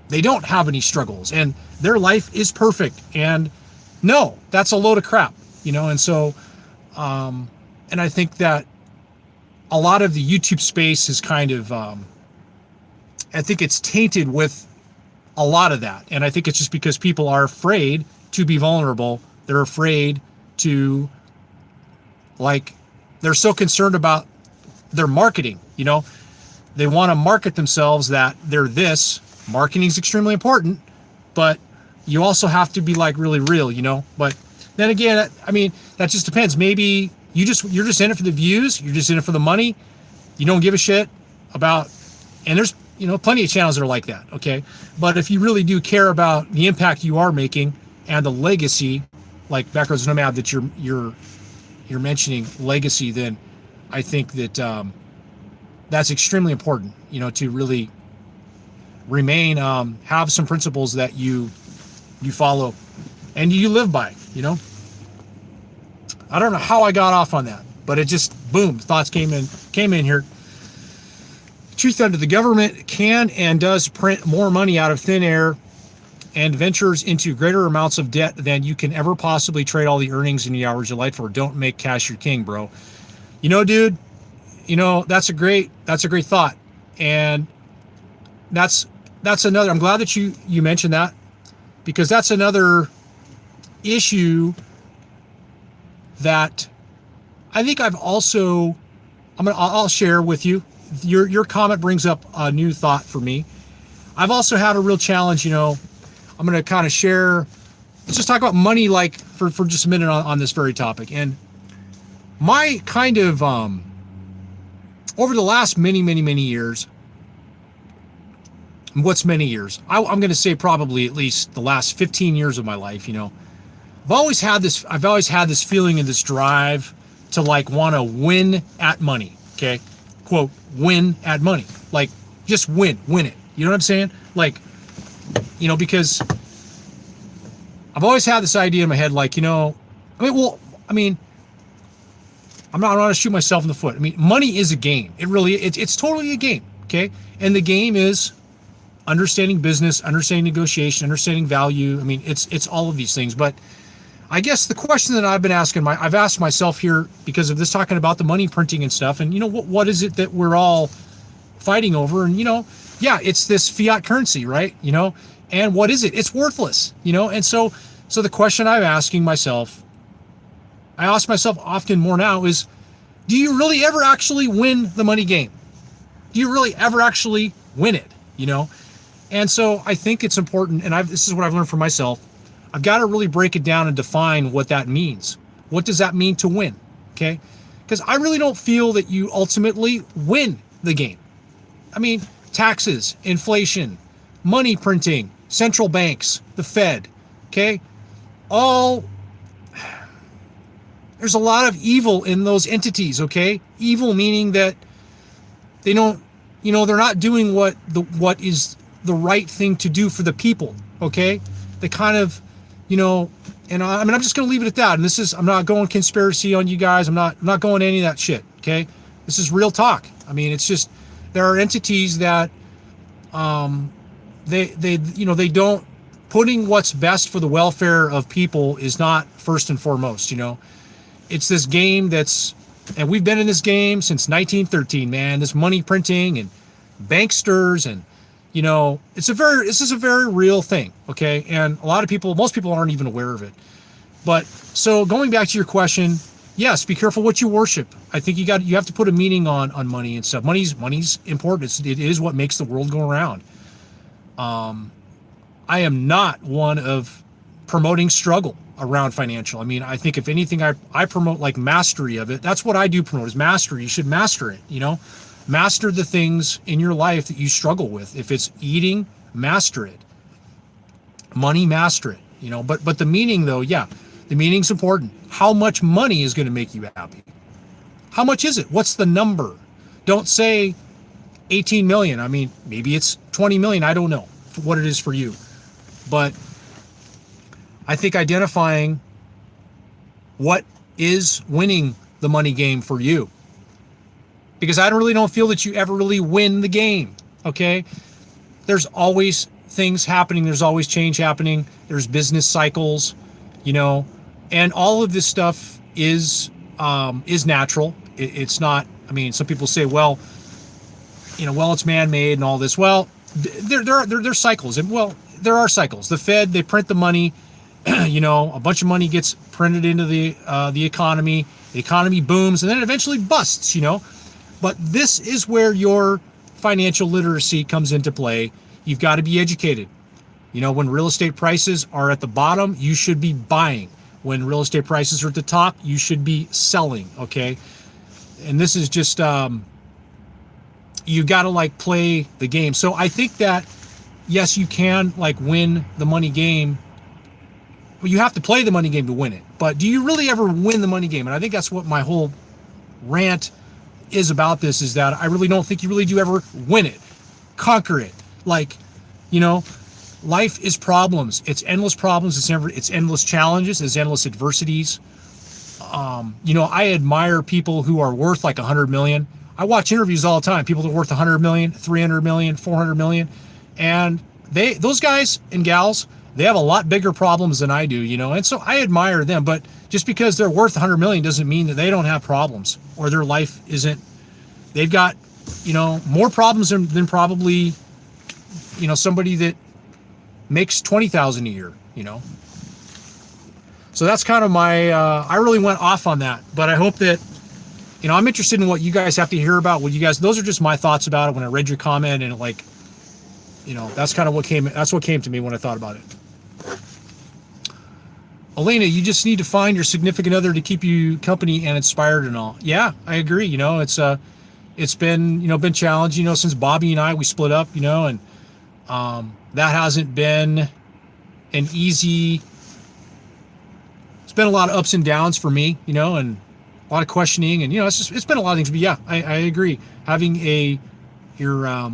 they don't have any struggles and their life is perfect. And no, that's a load of crap, and so, and I think that a lot of the YouTube space is kind of, I think it's tainted with a lot of that. And I think it's just because people are afraid to be vulnerable. They're afraid to, they're so concerned about their marketing. They want to market themselves that they're this. Marketing is extremely important, but you also have to be really real, But then again, that just depends. Maybe you're just in it for the views. You're just in it for the money. You don't give a shit about, and there's, plenty of channels that are like that. Okay. But if you really do care about the impact you are making and the legacy, like Backroads Nomad, that you're mentioning legacy, then I think that, that's extremely important, to really remain, have some principles that you follow and you live by, I don't know how I got off on that, but it just, boom, thoughts came in here. Truth under the government can and does print more money out of thin air and ventures into greater amounts of debt than you can ever possibly trade all the earnings in the hours you light for. Don't make cash your king, bro. You know, dude, you know, that's a great thought. And that's another, I'm glad that you mentioned that, because that's another issue that I think I'll share with you. Your comment brings up a new thought for me. I've also had a real challenge, you know. I'm going to kind of share, let's just talk about money like for just a minute on this very topic. And my kind of, over the last many years, what's many years? I'm going to say probably at least the last 15 years of my life, you know, I've always had this feeling and this drive to like want to win at money. Okay. Quote, win at money. Like just win it. You know what I'm saying? Like, you know, because I've always had this idea in my head, like, you know, I'm not going to shoot myself in the foot. I mean, money is a game. It's totally a game. Okay. And the game is understanding business, understanding negotiation, understanding value. I mean, it's all of these things. But I guess the question that I've been asking, I've asked myself here because of this, talking about the money printing and stuff, and you know, what is it that we're all fighting over? And you know, yeah, it's this fiat currency, right? You know, and what is it? It's worthless, you know. And so the question I'm asking myself, I ask myself often more now, is, do you really ever actually win the money game? Do you really ever actually win it? You know. And so I think it's important, and this is what I've learned for myself. I've got to really break it down and define what that means. What does that mean to win? Okay? Because I really don't feel that you ultimately win the game. I mean, taxes, inflation, money printing, central banks, the Fed, okay? There's a lot of evil in those entities, okay? Evil meaning that they don't, you know, they're not doing what is the right thing to do for the people, okay? They kind of, you know, and I'm just going to leave it at that. And I'm not going conspiracy on you guys. I'm not going any of that shit, okay? This is real talk. I mean, it's just, there are entities that, they don't, putting what's best for the welfare of people is not first and foremost, you know? It's this game and we've been in this game since 1913, man, this money printing and banksters, and, you know, this is a very real thing, okay? And most people aren't even aware of it. But so going back to your question, yes, be careful what you worship. I think you have to put a meaning on money and stuff. Money's important. It is what makes the world go around. I am not one of promoting struggle around financial. I mean, I think if anything, I promote like mastery of it. That's what I do promote, is mastery. You should master it, you know? Master the things in your life that you struggle with. If it's eating, master it. Money, master it, you know? But the meaning though, yeah, the meaning's important. How much money is going to make you happy? How much is it? What's the number? Don't say 18 million. I mean, maybe it's 20 million. I don't know what it is for you. But I think identifying what is winning the money game for you, because I really don't feel that you ever really win the game, okay? There's always things happening. There's always change happening. There's business cycles, you know, and all of this stuff is natural. It's not, I mean, some people say, well, you know, it's man-made and all this. Well, there are cycles, and well, there are cycles. The Fed, they print the money, you know, a bunch of money gets printed into the economy. The economy booms, and then it eventually busts, you know. But this is where your financial literacy comes into play. You've got to be educated. You know, when real estate prices are at the bottom, you should be buying. When real estate prices are at the top, you should be selling, okay? And this is just, you got to like play the game. So I think that, yes, you can like win the money game. Well, you have to play the money game to win it. But do you really ever win the money game? And I think that's what my whole rant is about this, is that I really don't think you really do ever win it, conquer it. Like, you know, life is problems. It's endless problems. It's endless challenges. It's endless adversities. I admire people who are worth like 100 million. I watch interviews all the time, people that are worth 100 million, 300 million, 400 million. And those guys and gals, they have a lot bigger problems than I do, and so I admire them. But just because they're worth 100 million doesn't mean that they don't have problems, or their life isn't. They've got, more problems than probably, somebody that makes 20,000 a year, So that's kind of my, I really went off on that, but I hope that, I'm interested in what you guys have to hear about. Those are just my thoughts about it when I read your comment, and that's kind of what came to me when I thought about it. Elena, you just need to find your significant other to keep you company and inspired and all. Yeah, I agree. It's been challenging, since Bobby and I, we split up, and that hasn't been an easy, it's been a lot of ups and downs for me, and a lot of questioning, and, it's been a lot of things. But yeah, I agree. Having your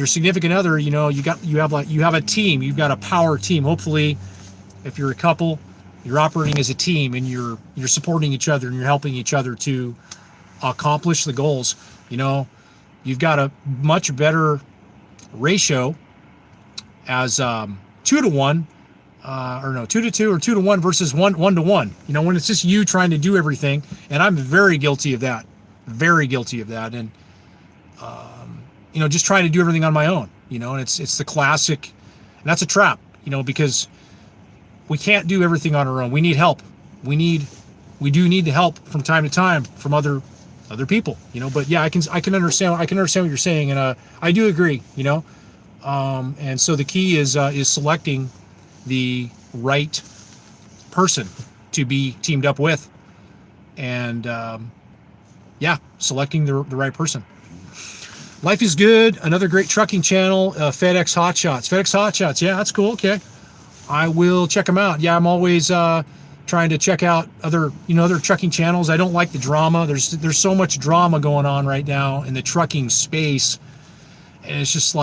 significant other, you have a team, you've got a power team. Hopefully, if you're a couple, you're operating as a team, and you're supporting each other, and you're helping each other to accomplish the goals. You've got a much better ratio as 2 to 1, 2 to 2 or 2 to 1 versus 1 to 1. When it's just you trying to do everything, and I'm very guilty of that, and just trying to do everything on my own, and it's the classic, and that's a trap, because we can't do everything on our own. We need help. We do need the help from time to time from other people, but yeah, I can understand what you're saying. And I do agree, and so the key is selecting the right person to be teamed up with, and selecting the right person. Life is Good, another great trucking channel, FedEx Hotshots. Yeah, that's cool. Okay, I will check them out. Yeah, I'm always trying to check out other trucking channels. I don't like the drama. There's so much drama going on right now in the trucking space, and it's just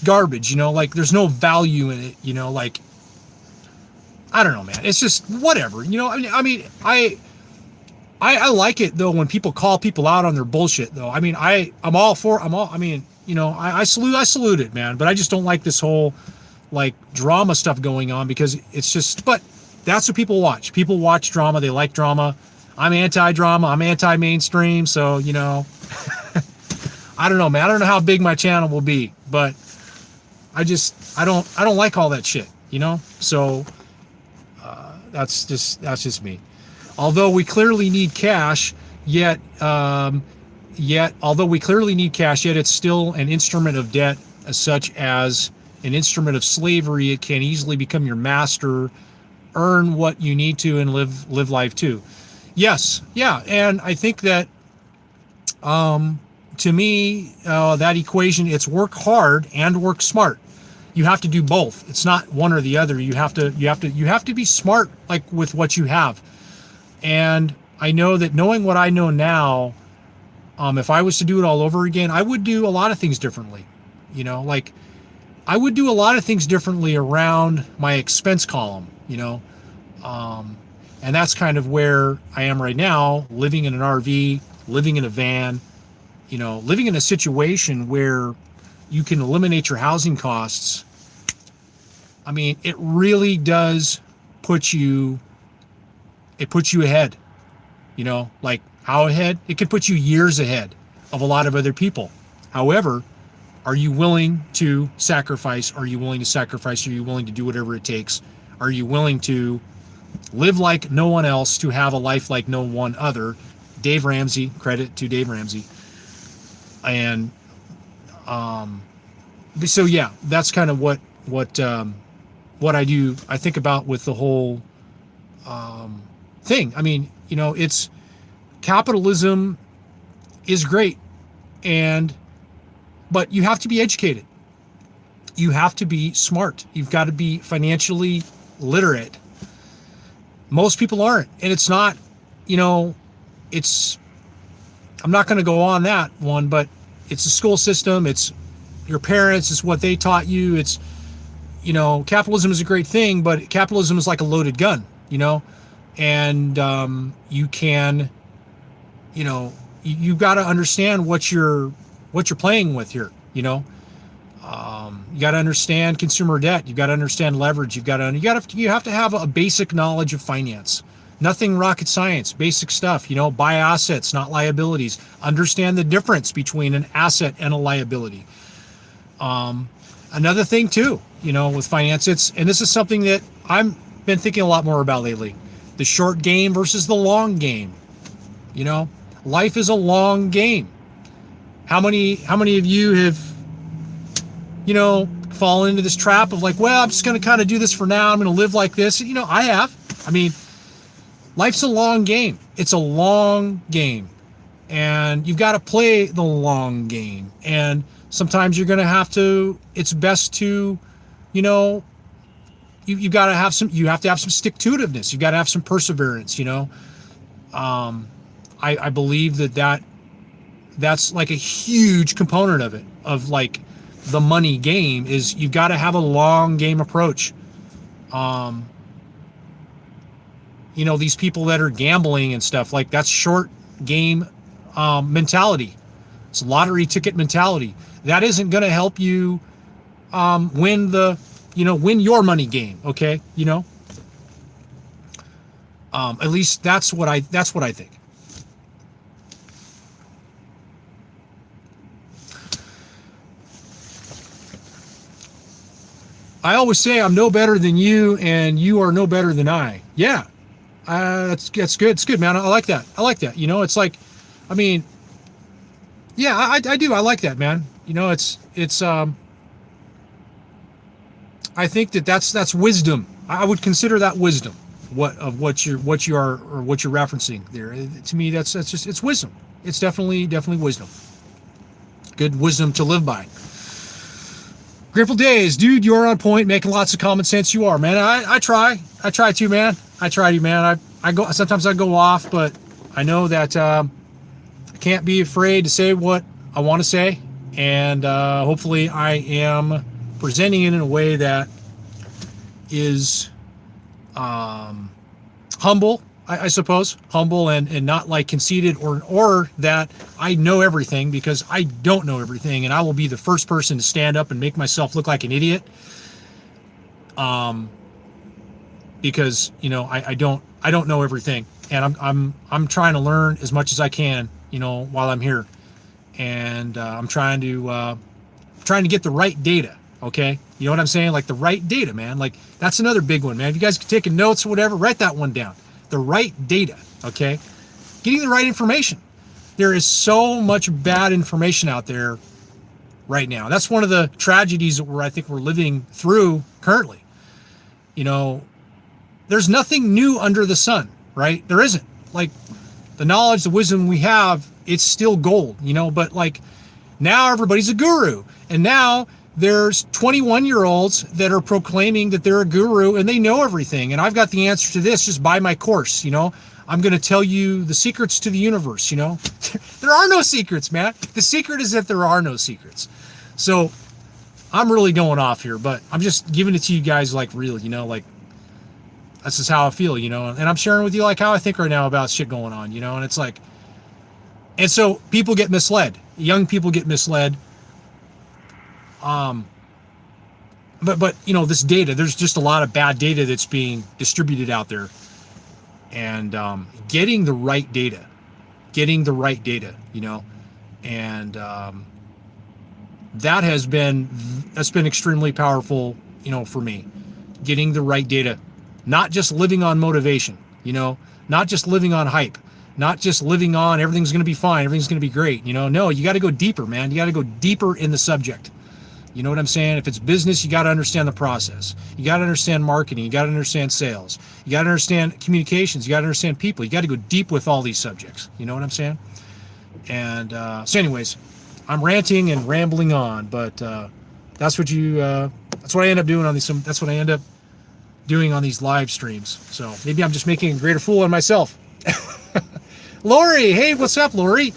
garbage. Like there's no value in it. Like I don't know, man. It's just whatever. I like it though when people call people out on their bullshit though. I salute it, man. But I just don't like this whole like drama stuff going on, because it's just, but that's what people watch. People watch drama. They like drama. I'm anti-drama. I'm anti-mainstream. So, I don't know, man. I don't know how big my channel will be, but I don't like all that shit, So that's just me. Although we clearly need cash, yet it's still an instrument of debt, such as an instrument of slavery. It can easily become your master. Earn what you need to and live life too. Yes, yeah, and I think that to me that equation, it's work hard and work smart. You have to do both. It's not one or the other. You have to be smart, like with what you have. And I know that knowing what I know now, if I was to do it all over again, I would do a lot of things differently. Like I would do a lot of things differently around my expense column, and that's kind of where I am right now, living in an RV, living in a van, living in a situation where you can eliminate your housing costs. It really does put you ahead, like how ahead? It could put you years ahead of a lot of other people. However, are you willing to sacrifice? Are you willing to sacrifice? Are you willing to do whatever it takes? Are you willing to live like no one else, to have a life like no one other? Dave Ramsey, credit to Dave Ramsey. And so yeah, that's kind of what I do. I think about with the whole thing. It's capitalism is great, but you have to be educated. You have to be smart. You've got to be financially literate. Most people aren't, and it's not, I'm not going to go on that one, but it's the school system. It's your parents. It's what they taught you. It's, capitalism is a great thing, but capitalism is like a loaded gun, and you can, you got to understand what you're playing with here. You got to understand consumer debt. You got to understand leverage. You have to have a basic knowledge of finance. Nothing rocket science, basic stuff. Buy assets, not liabilities. Understand the difference between an asset and a liability. Another thing too, with finance, and this is something that I've been thinking a lot more about lately: the short game versus the long game. Life is a long game. How many of you have, fallen into this trap of like, well, I'm just going to kind of do this for now. I'm going to live like this. I have. I mean, life's a long game. It's a long game, and you've got to play the long game. And sometimes you're going to have to. It's best to, you got to have some. You have to have some stick-to-itiveness. You've got to have some perseverance. I believe that's like a huge component of it. Of like the money game is you've got to have a long game approach. These people that are gambling and stuff, like that's short game mentality. It's lottery ticket mentality. That isn't going to help you win your money game. Okay. At least that's what I think. I always say I'm no better than you and you are no better than I. Yeah. That's good. It's good, man. I like that. It's like, I mean, yeah, I do. I like that, man. I think that's wisdom. I would consider that wisdom. What you're referencing there. To me, that's just, it's wisdom. It's definitely wisdom. Good wisdom to live by. Grateful Days, dude, you're on point, making lots of common sense. You are, man. I try to, man. Sometimes I go off, but I know that I can't be afraid to say what I want to say, and hopefully I am presenting it in a way that is humble, I suppose, humble and not like conceited or that I know everything, because I don't know everything, and I will be the first person to stand up and make myself look like an idiot. Because I don't know everything, and I'm trying to learn as much as I can, while I'm here, and I'm trying to get the right data. Okay, you know what I'm saying? Like the right data, man. Like that's another big one, man. If you guys are taking notes or whatever, write that one down. The right data. Okay, getting the right information. There is so much bad information out there right now. That's one of the tragedies that I think we're living through currently. There's nothing new under the sun, right? There isn't. Like the knowledge, the wisdom we have, it's still gold, but like now everybody's a guru, and now there's 21-year-olds that are proclaiming that they're a guru and they know everything. And I've got the answer to this. Just buy my course. I'm going to tell you the secrets to the universe. There are no secrets, man. The secret is that there are no secrets. So I'm really going off here, but I'm just giving it to you guys like real, like this is how I feel, and I'm sharing with you like how I think right now about shit going on, and it's like, and so people get misled. Young people get misled. But this data, there's just a lot of bad data that's being distributed out there, and getting the right data, and that's been extremely powerful, for me, getting the right data, not just living on motivation, not just living on hype, not just living on everything's going to be fine, everything's going to be great, no, you got to go deeper, man. You got to go deeper in the subject. You know what I'm saying? If it's business, you got to understand the process. You got to understand marketing. You got to understand sales. You got to understand communications. You got to understand people. You got to go deep with all these subjects. You know what I'm saying? And so anyways, I'm ranting and rambling on, but that's what I end up doing on these. That's what I end up doing on these live streams. So maybe I'm just making a greater fool of myself. Lori, hey, what's up, Lori?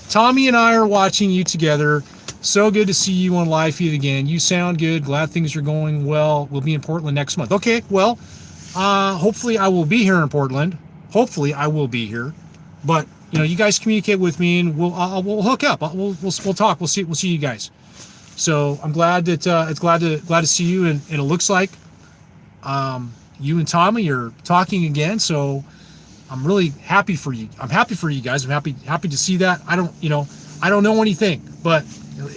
Tommy and I are watching you together. So good to see you on live feed again. You sound good. Glad things are going well. We'll be in Portland next month. Okay, well, Hopefully I will be here in Portland. Hopefully I will be here, but you guys communicate with me and we'll hook up. We'll talk. We'll see you guys. So I'm glad that it's glad to see you, and it looks like you and Tommy are talking again. So I'm really happy for you. I'm happy for you guys. I'm happy to see that. I don't know anything, but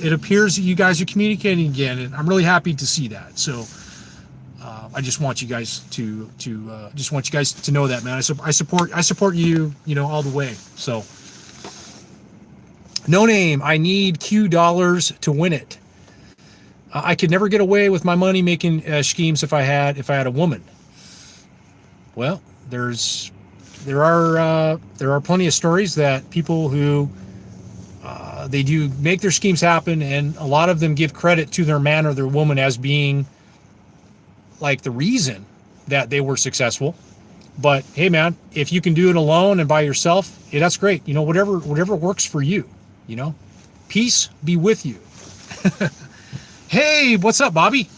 it appears that you guys are communicating again, and I'm really happy to see that. So I just want you guys to know that, man. I support you, all the way. So no name. I need Q dollars to win it. I could never get away with my money making schemes if I had a woman. Well, there are plenty of stories that people who they do make their schemes happen, and a lot of them give credit to their man or their woman as being like the reason that they were successful. But hey, man, if you can do it alone and by yourself, that's great. Whatever works for you. Peace be with you. Hey, what's up, Bobby?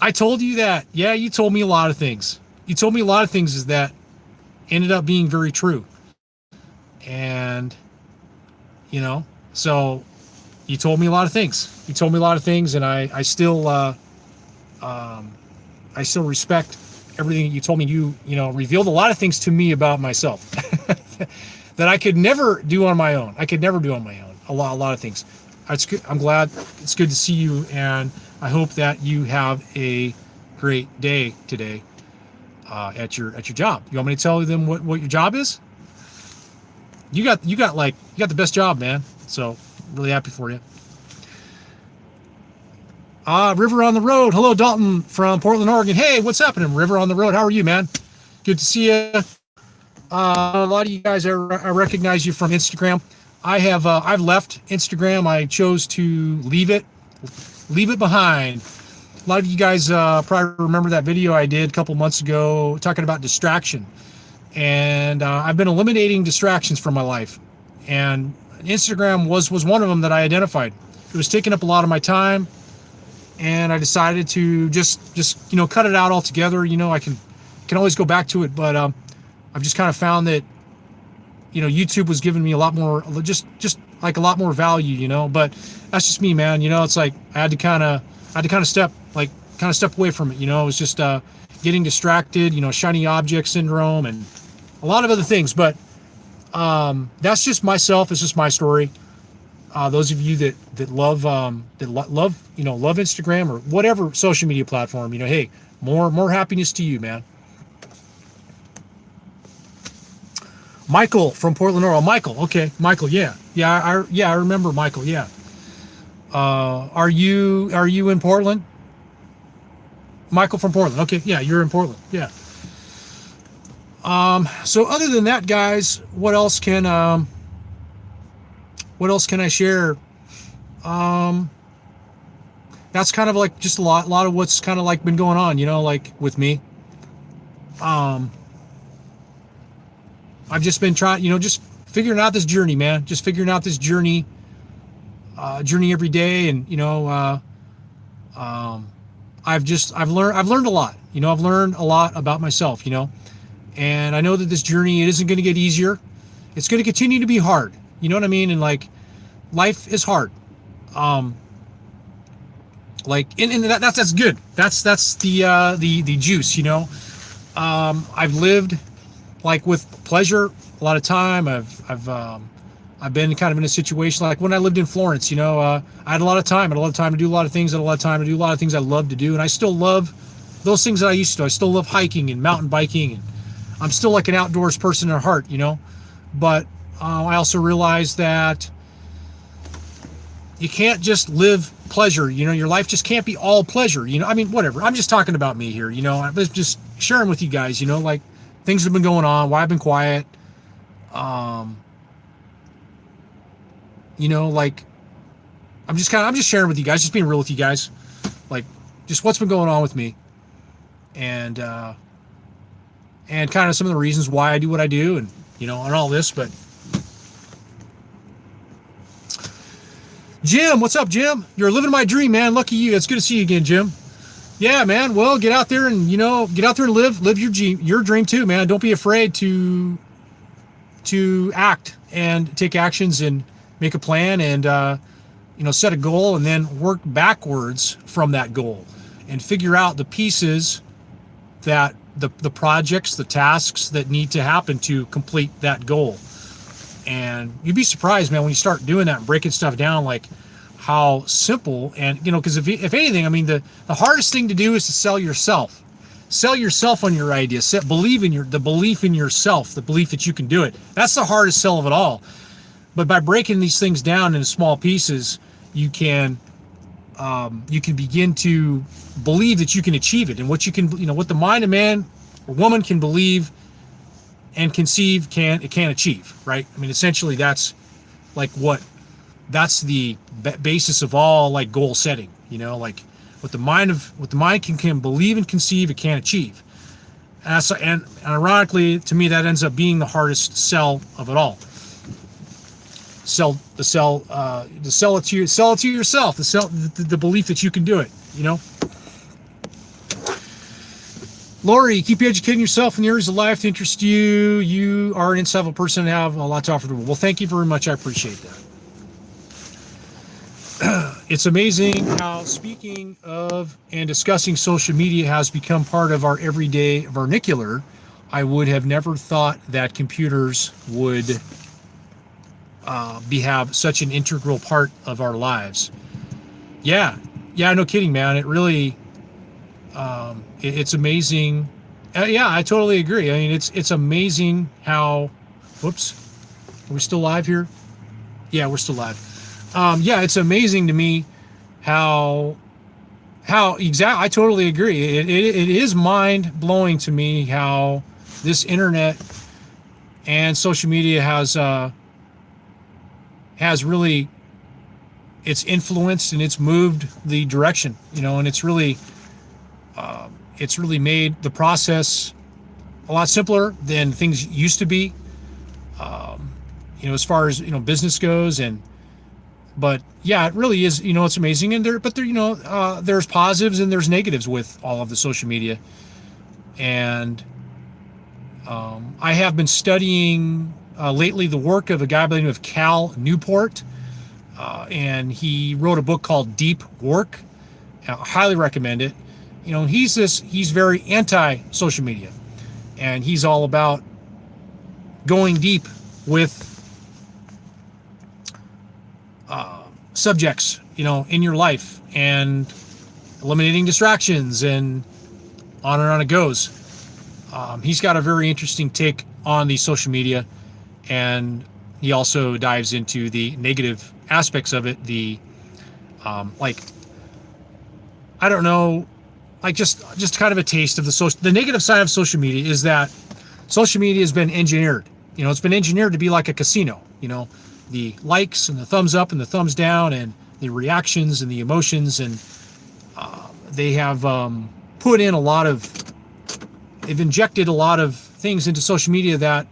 I told you that. Yeah, you told me a lot of things. You told me a lot of things that ended up being very true. And, so you told me a lot of things. And I still respect everything that you told me. You revealed a lot of things to me about myself that I could never do on my own. A lot of things. It's good. I'm glad. It's good to see you, and I hope that you have a great day today at your job. You want me to tell them what your job is? You got the best job, man. So really happy for you. River on the Road. Hello, Dalton from Portland, Oregon. Hey, what's happening, River on the Road? How are you, man? Good to see you. A lot of you guys, I recognize you from Instagram. I've left Instagram. I chose to leave it behind. A lot of you guys probably remember that video I did a couple months ago talking about distraction. And I've been eliminating distractions from my life. And Instagram was one of them that I identified. It was taking up a lot of my time. And I decided to just cut it out altogether. I can always go back to it, but I've just kind of found that YouTube was giving me a lot more, just like a lot more value, but that's just me, man. It's like I had to kind of step away from it. It was just getting distracted, shiny object syndrome and a lot of other things, but that's just myself. It's just my story. Those of you that love Instagram or whatever social media platform, hey, more happiness to you, man. Michael from Portland, Oregon. Michael, okay, Michael, yeah, I remember Michael, yeah. Are you in Portland? Michael from Portland, okay, yeah, you're in Portland, yeah. So other than that, guys, what else can I share? That's kind of like just a lot of what's kind of like been going on, like with me. I've just been trying, just figuring out this journey, man. Just figuring out this journey every day, and I've learned a lot. I've learned a lot about myself, and I know that this journey, it isn't going to get easier. It's going to continue to be hard. You know what I mean? And like, life is hard. And that's good. That's the juice, I've lived like with pleasure a lot of time. I've been kind of in a situation like when I lived in Florence, I had a lot of time. I had a lot of time to do a lot of things. I had a lot of time to do a lot of things I love to do. And I still love those things that I used to. I still love hiking and mountain biking. And I'm still like an outdoors person at heart, But I also realize that you can't just live pleasure. Your life just can't be all pleasure. I mean, whatever. I'm just talking about me here. I was just sharing with you guys, like things have been going on, why I've been quiet. Like I'm just sharing with you guys, just being real with you guys, like just what's been going on with me, and kind of some of the reasons why I do what I do, and and all this. But Jim, what's up, Jim? You're living my dream, man. Lucky you. It's good to see you again, Jim. Yeah, man. Well, get out there and get out there and live your dream too, man. Don't be afraid to act and take actions and make a plan and set a goal and then work backwards from that goal and figure out the pieces that the projects, the tasks that need to happen to complete that goal. And you'd be surprised, man, when you start doing that and breaking stuff down, like how simple. And because if anything, I mean, the hardest thing to do is to sell yourself on your idea. Believe in the belief in yourself, the belief that you can do it. That's the hardest sell of it all. But by breaking these things down into small pieces, you can begin to believe that you can achieve it. And what what the mind of man or woman can believe and conceive can achieve, right? I mean, essentially that's the basis of all like goal setting, like what the mind can believe and conceive, it can achieve. And ironically, to me, that ends up being the hardest sell of it all. Sell it to yourself. The belief that you can do it. Lori, keep educating yourself in the areas of life that interest you. You are an insightful person and have a lot to offer the world. Well, thank you very much. I appreciate that. It's amazing how speaking of and discussing social media has become part of our everyday vernacular. I would have never thought that computers would have such an integral part of our lives. Yeah, no kidding, man. It really, it's amazing. Yeah, I totally agree. I mean, it's amazing how. Whoops, are we still live here? Yeah, we're still live. Yeah, it's amazing to me how exactly. I totally agree. It is mind blowing to me how this internet and social media has really, it's influenced and it's moved the direction, and it's really made the process a lot simpler than things used to be, as far as business goes. But yeah, it really is. It's amazing, and there's positives and there's negatives with all of the social media. And I have been studying lately the work of a guy by the name of Cal Newport, and he wrote a book called Deep Work. I highly recommend it. He's very anti-social media, and he's all about going deep with subjects, in your life and eliminating distractions, and on it goes. He's got a very interesting take on the social media, and he also dives into the negative aspects of it. The I don't know, like just kind of a taste of the negative side of social media is that social media has been engineered. It's been engineered to be like a casino. The likes and the thumbs up and the thumbs down and the reactions and the emotions, and they have they've injected a lot of things into social media that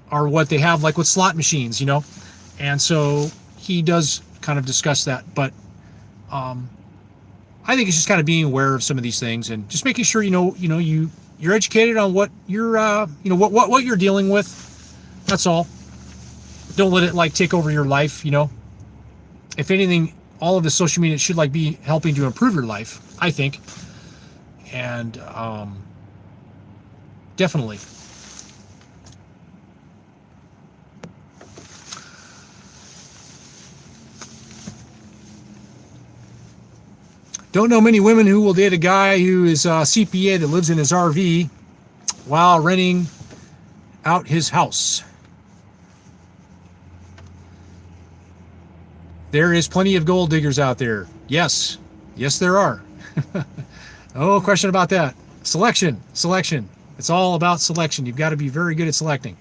are what they have, like with slot machines, and so he does kind of discuss that. But I think it's just kind of being aware of some of these things and just making sure you're educated on what you're what you're dealing with. That's all. Don't let it take over your life. If anything, all of the social media should be helping to improve your life, I think. And definitely. Don't know many women who will date a guy who is a CPA that lives in his RV while renting out his house. There is plenty of gold diggers out there. Yes, there are. No question about that. Selection. It's all about selection. You've got to be very good at selecting.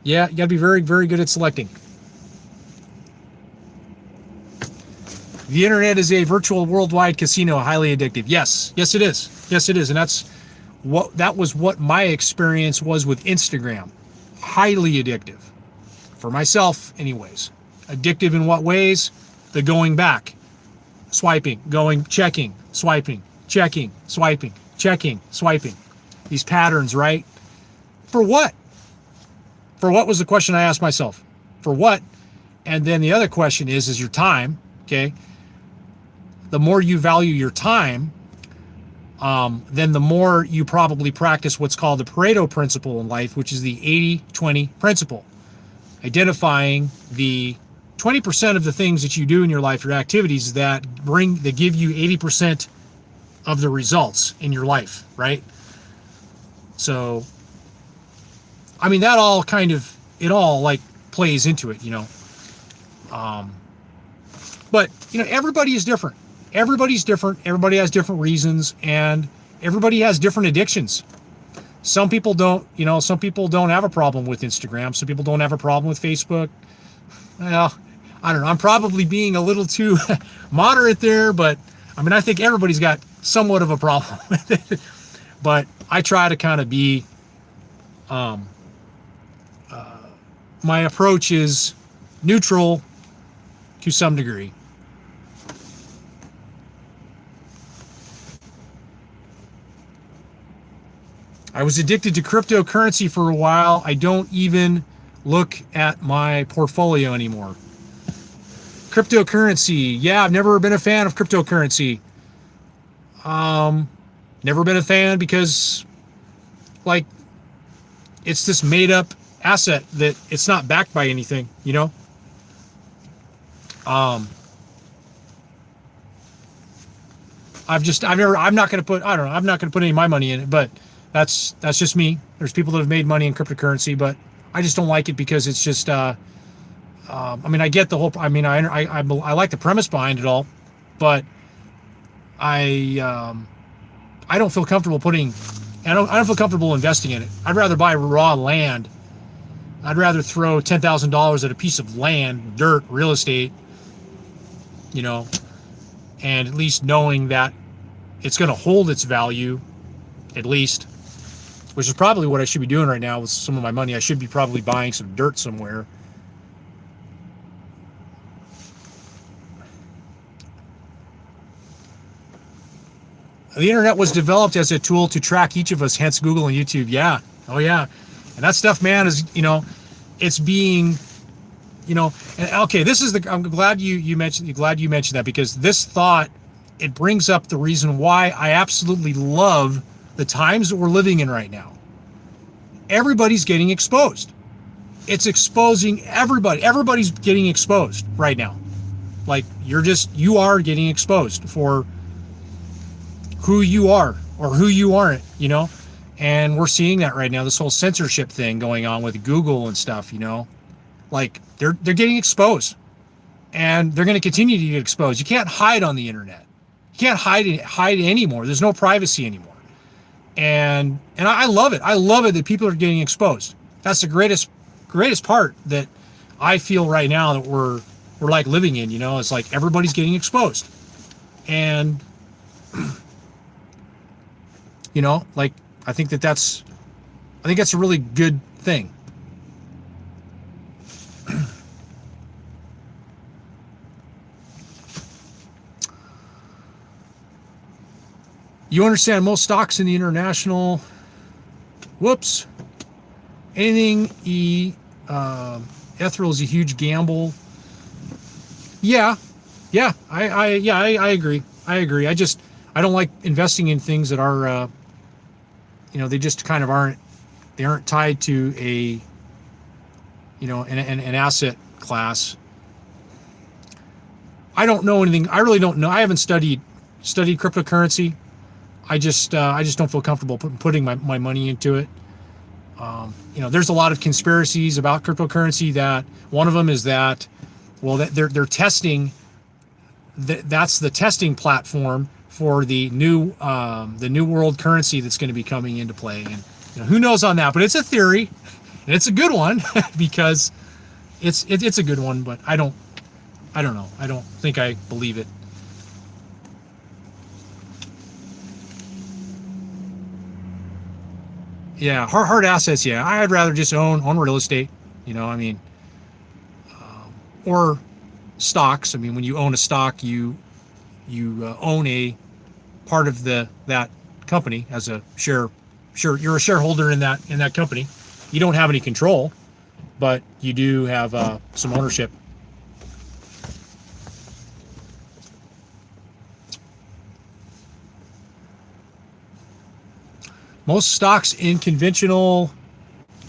Yeah, you got to be very, very good at selecting. The internet is a virtual worldwide casino, highly addictive. Yes, it is. And that was what my experience was with Instagram. Highly addictive. For myself, anyways. Addictive in what ways? The going back. swiping, going, checking, swiping, checking, swiping, checking, swiping. These patterns, right? For what? For what was the question I asked myself? For what? And then the other question is your time, okay? The more you value your time, then the more you probably practice what's called the Pareto principle in life, which is the 80-20 principle. Identifying the 20% of the things that you do in your life, your activities that give you 80% of the results in your life, right? So, I mean, that all kind of, it all like plays into it, you know. But, you know, everybody is different. Everybody's different. Everybody has different reasons, and everybody has different addictions. Some people don't, you know, some people don't have a problem with Instagram. Some people don't have a problem with Facebook. Well, I don't know. I'm probably being a little too moderate there, but I mean, I think everybody's got somewhat of a problem with it. But I try to kind of be, my approach is neutral to some degree. I was addicted to cryptocurrency for a while. I don't even look at my portfolio anymore. Cryptocurrency. Yeah, I've never been a fan of cryptocurrency. Never been a fan because, like, it's this made up asset that it's not backed by anything, you know? I'm not going to put any of my money in it, but that's just me. There's people that have made money in cryptocurrency, but I just don't like it because it's just, I mean, I get the whole, I mean, I like the premise behind it all, but I don't feel comfortable I don't feel comfortable investing in it. I'd rather buy raw land. I'd rather throw $10,000 at a piece of land, dirt, real estate, you know, and at least knowing that it's going to hold its value, at least, which is probably what I should be doing right now with some of my money. I should be probably buying some dirt somewhere. The internet was developed as a tool to track each of us, hence Google and YouTube. Yeah. Oh, yeah. And that stuff, man, is, you know, it's being, you know, and okay, this is I'm glad you mentioned that, because this thought, it brings up the reason why I absolutely love the times that we're living in right now. Everybody's getting exposed. It's exposing everybody. Everybody's getting exposed right now. Like, you are getting exposed for who you are or who you aren't, you know? And we're seeing that right now, this whole censorship thing going on with Google and stuff, you know? Like, they're getting exposed. And they're going to continue to get exposed. You can't hide on the internet. You can't hide anymore. There's no privacy anymore. And I love it. I love it that people are getting exposed. That's the greatest part that I feel right now that we're like living in, you know? It's like everybody's getting exposed. And you know, like, I think that's a really good thing. You understand most stocks in the international, anything ethereal is a huge gamble. Yeah, I agree. I don't like investing in things that are, you know, they just kind of aren't tied to a, you know, an asset class. I don't know anything. I really don't know. I haven't studied cryptocurrency. I just don't feel comfortable putting my money into it. You know, there's a lot of conspiracies about cryptocurrency. That one of them is that, well, that they're testing. That's the testing platform for the new world currency that's going to be coming into play. And you know, who knows on that? But it's a theory, and it's a good one because it's a good one. But I don't know. I don't think I believe it. Yeah, hard assets. Yeah, I'd rather just own real estate. You know, I mean, or stocks. I mean, when you own a stock, you you own a part of that company as a you're a shareholder in that company. You don't have any control, but you do have some ownership. Most stocks in conventional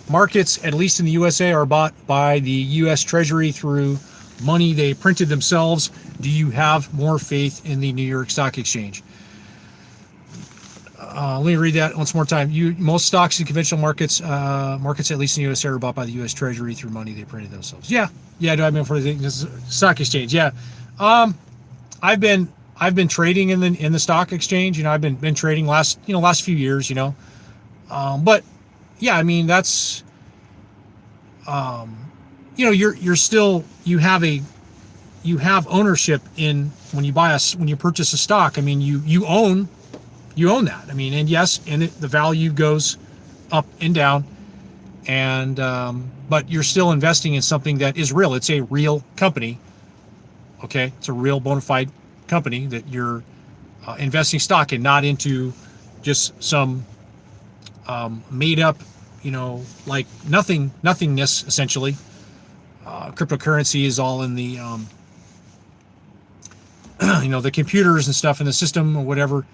markets, at least in the USA, are bought by the U.S. Treasury through money they printed themselves. Do you have more faith in the New York Stock Exchange? Let me read that once more time. Most stocks in conventional markets, at least in the USA, are bought by the U.S. Treasury through money they printed themselves. Yeah. Do I mean for the stock exchange? Yeah. I've been trading in the stock exchange. I've been trading last few years. But yeah, I mean that's you're still you have ownership in when you purchase a stock. I mean you own that. I mean, and yes, and the value goes up and down, and but you're still investing in something that is real. It's a real company. Okay, it's a real bona fide company that you're investing stock in, not into just some made up, like nothingness essentially. Cryptocurrency is all in the the computers and stuff in the system or whatever,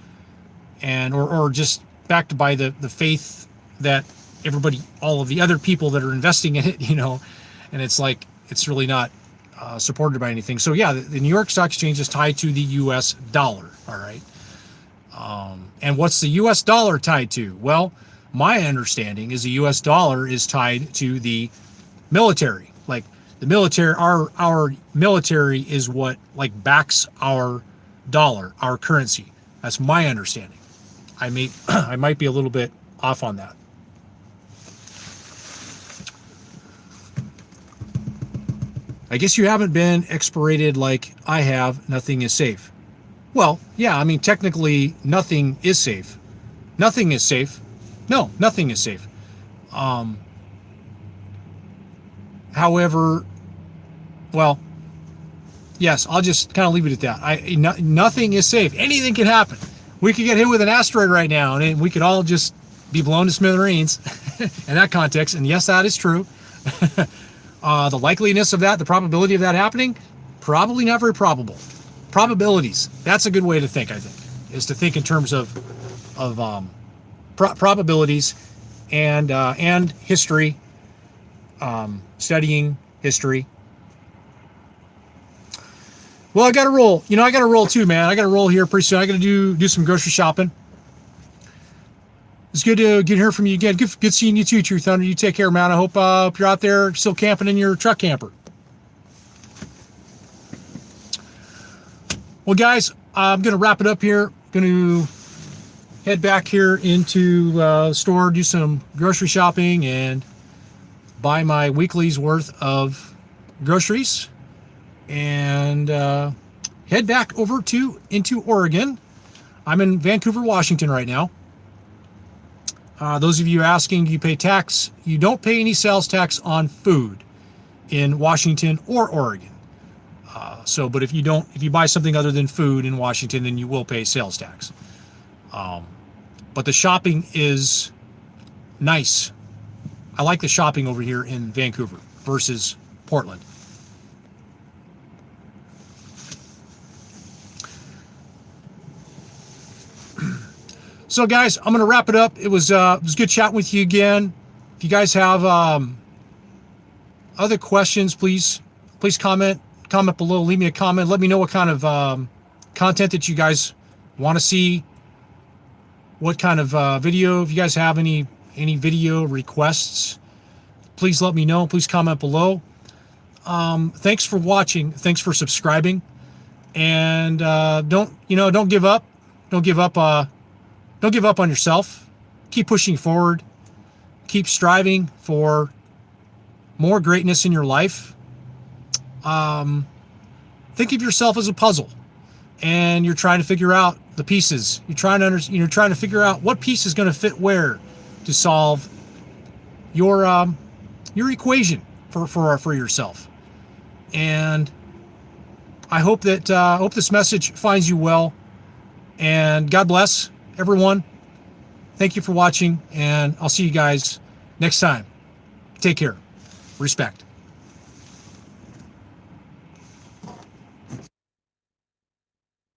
and or just backed by the faith that all of the other people that are investing in it, and it's like it's really not supported by anything. So yeah, the New York Stock Exchange is tied to the U.S. dollar. All right, and what's the U.S. dollar tied to? Well, my understanding is the U.S. dollar is tied to the military. Like the military, our military is what like backs our dollar, our currency. That's my understanding. I might be a little bit off on that. I guess you haven't been expirated like I have. Nothing is safe. Well, yeah, I mean, technically nothing is safe. Nothing is safe. No, nothing is safe. However, well, yes, I'll just kind of leave it at that. Nothing is safe. Anything can happen. We could get hit with an asteroid right now, and we could all just be blown to smithereens in that context. And yes, that is true. The likeliness of that, the probability of that happening, probably not very probable. Probabilities. That's a good way to think, I think, is to think in terms of probabilities and history, studying history. Well, I got to roll. I got to roll too, man. I got to roll here pretty soon. I got to do some grocery shopping. It's good to hear from you again. Good seeing you too, True Thunder. You take care, man. I hope you're out there still camping in your truck camper. Well, guys, I'm going to wrap it up here. Going to head back here into the store, do some grocery shopping, and buy my weekly's worth of groceries, and head back over into Oregon. I'm in Vancouver, Washington right now. Those of you asking, do you pay tax? You don't pay any sales tax on food in Washington or Oregon. But if you buy something other than food in Washington, then you will pay sales tax. But the shopping is nice. I like the shopping over here in Vancouver versus Portland. So guys, I'm going to wrap it up. It was good chatting with you again. If you guys have other questions, please comment below. Leave me a comment. Let me know what kind of content that you guys want to see. What kind of video? If you guys have any video requests, please let me know. Please comment below. Thanks for watching. Thanks for subscribing. And don't give up. Don't give up. Don't give up on yourself. Keep pushing forward. Keep striving for more greatness in your life. Think of yourself as a puzzle, and you're trying to figure out the pieces. You're trying to figure out what piece is going to fit where to solve your equation for yourself. And I hope that hope this message finds you well, and God bless everyone. Thank you for watching, and I'll see you guys next time. Take care. Respect.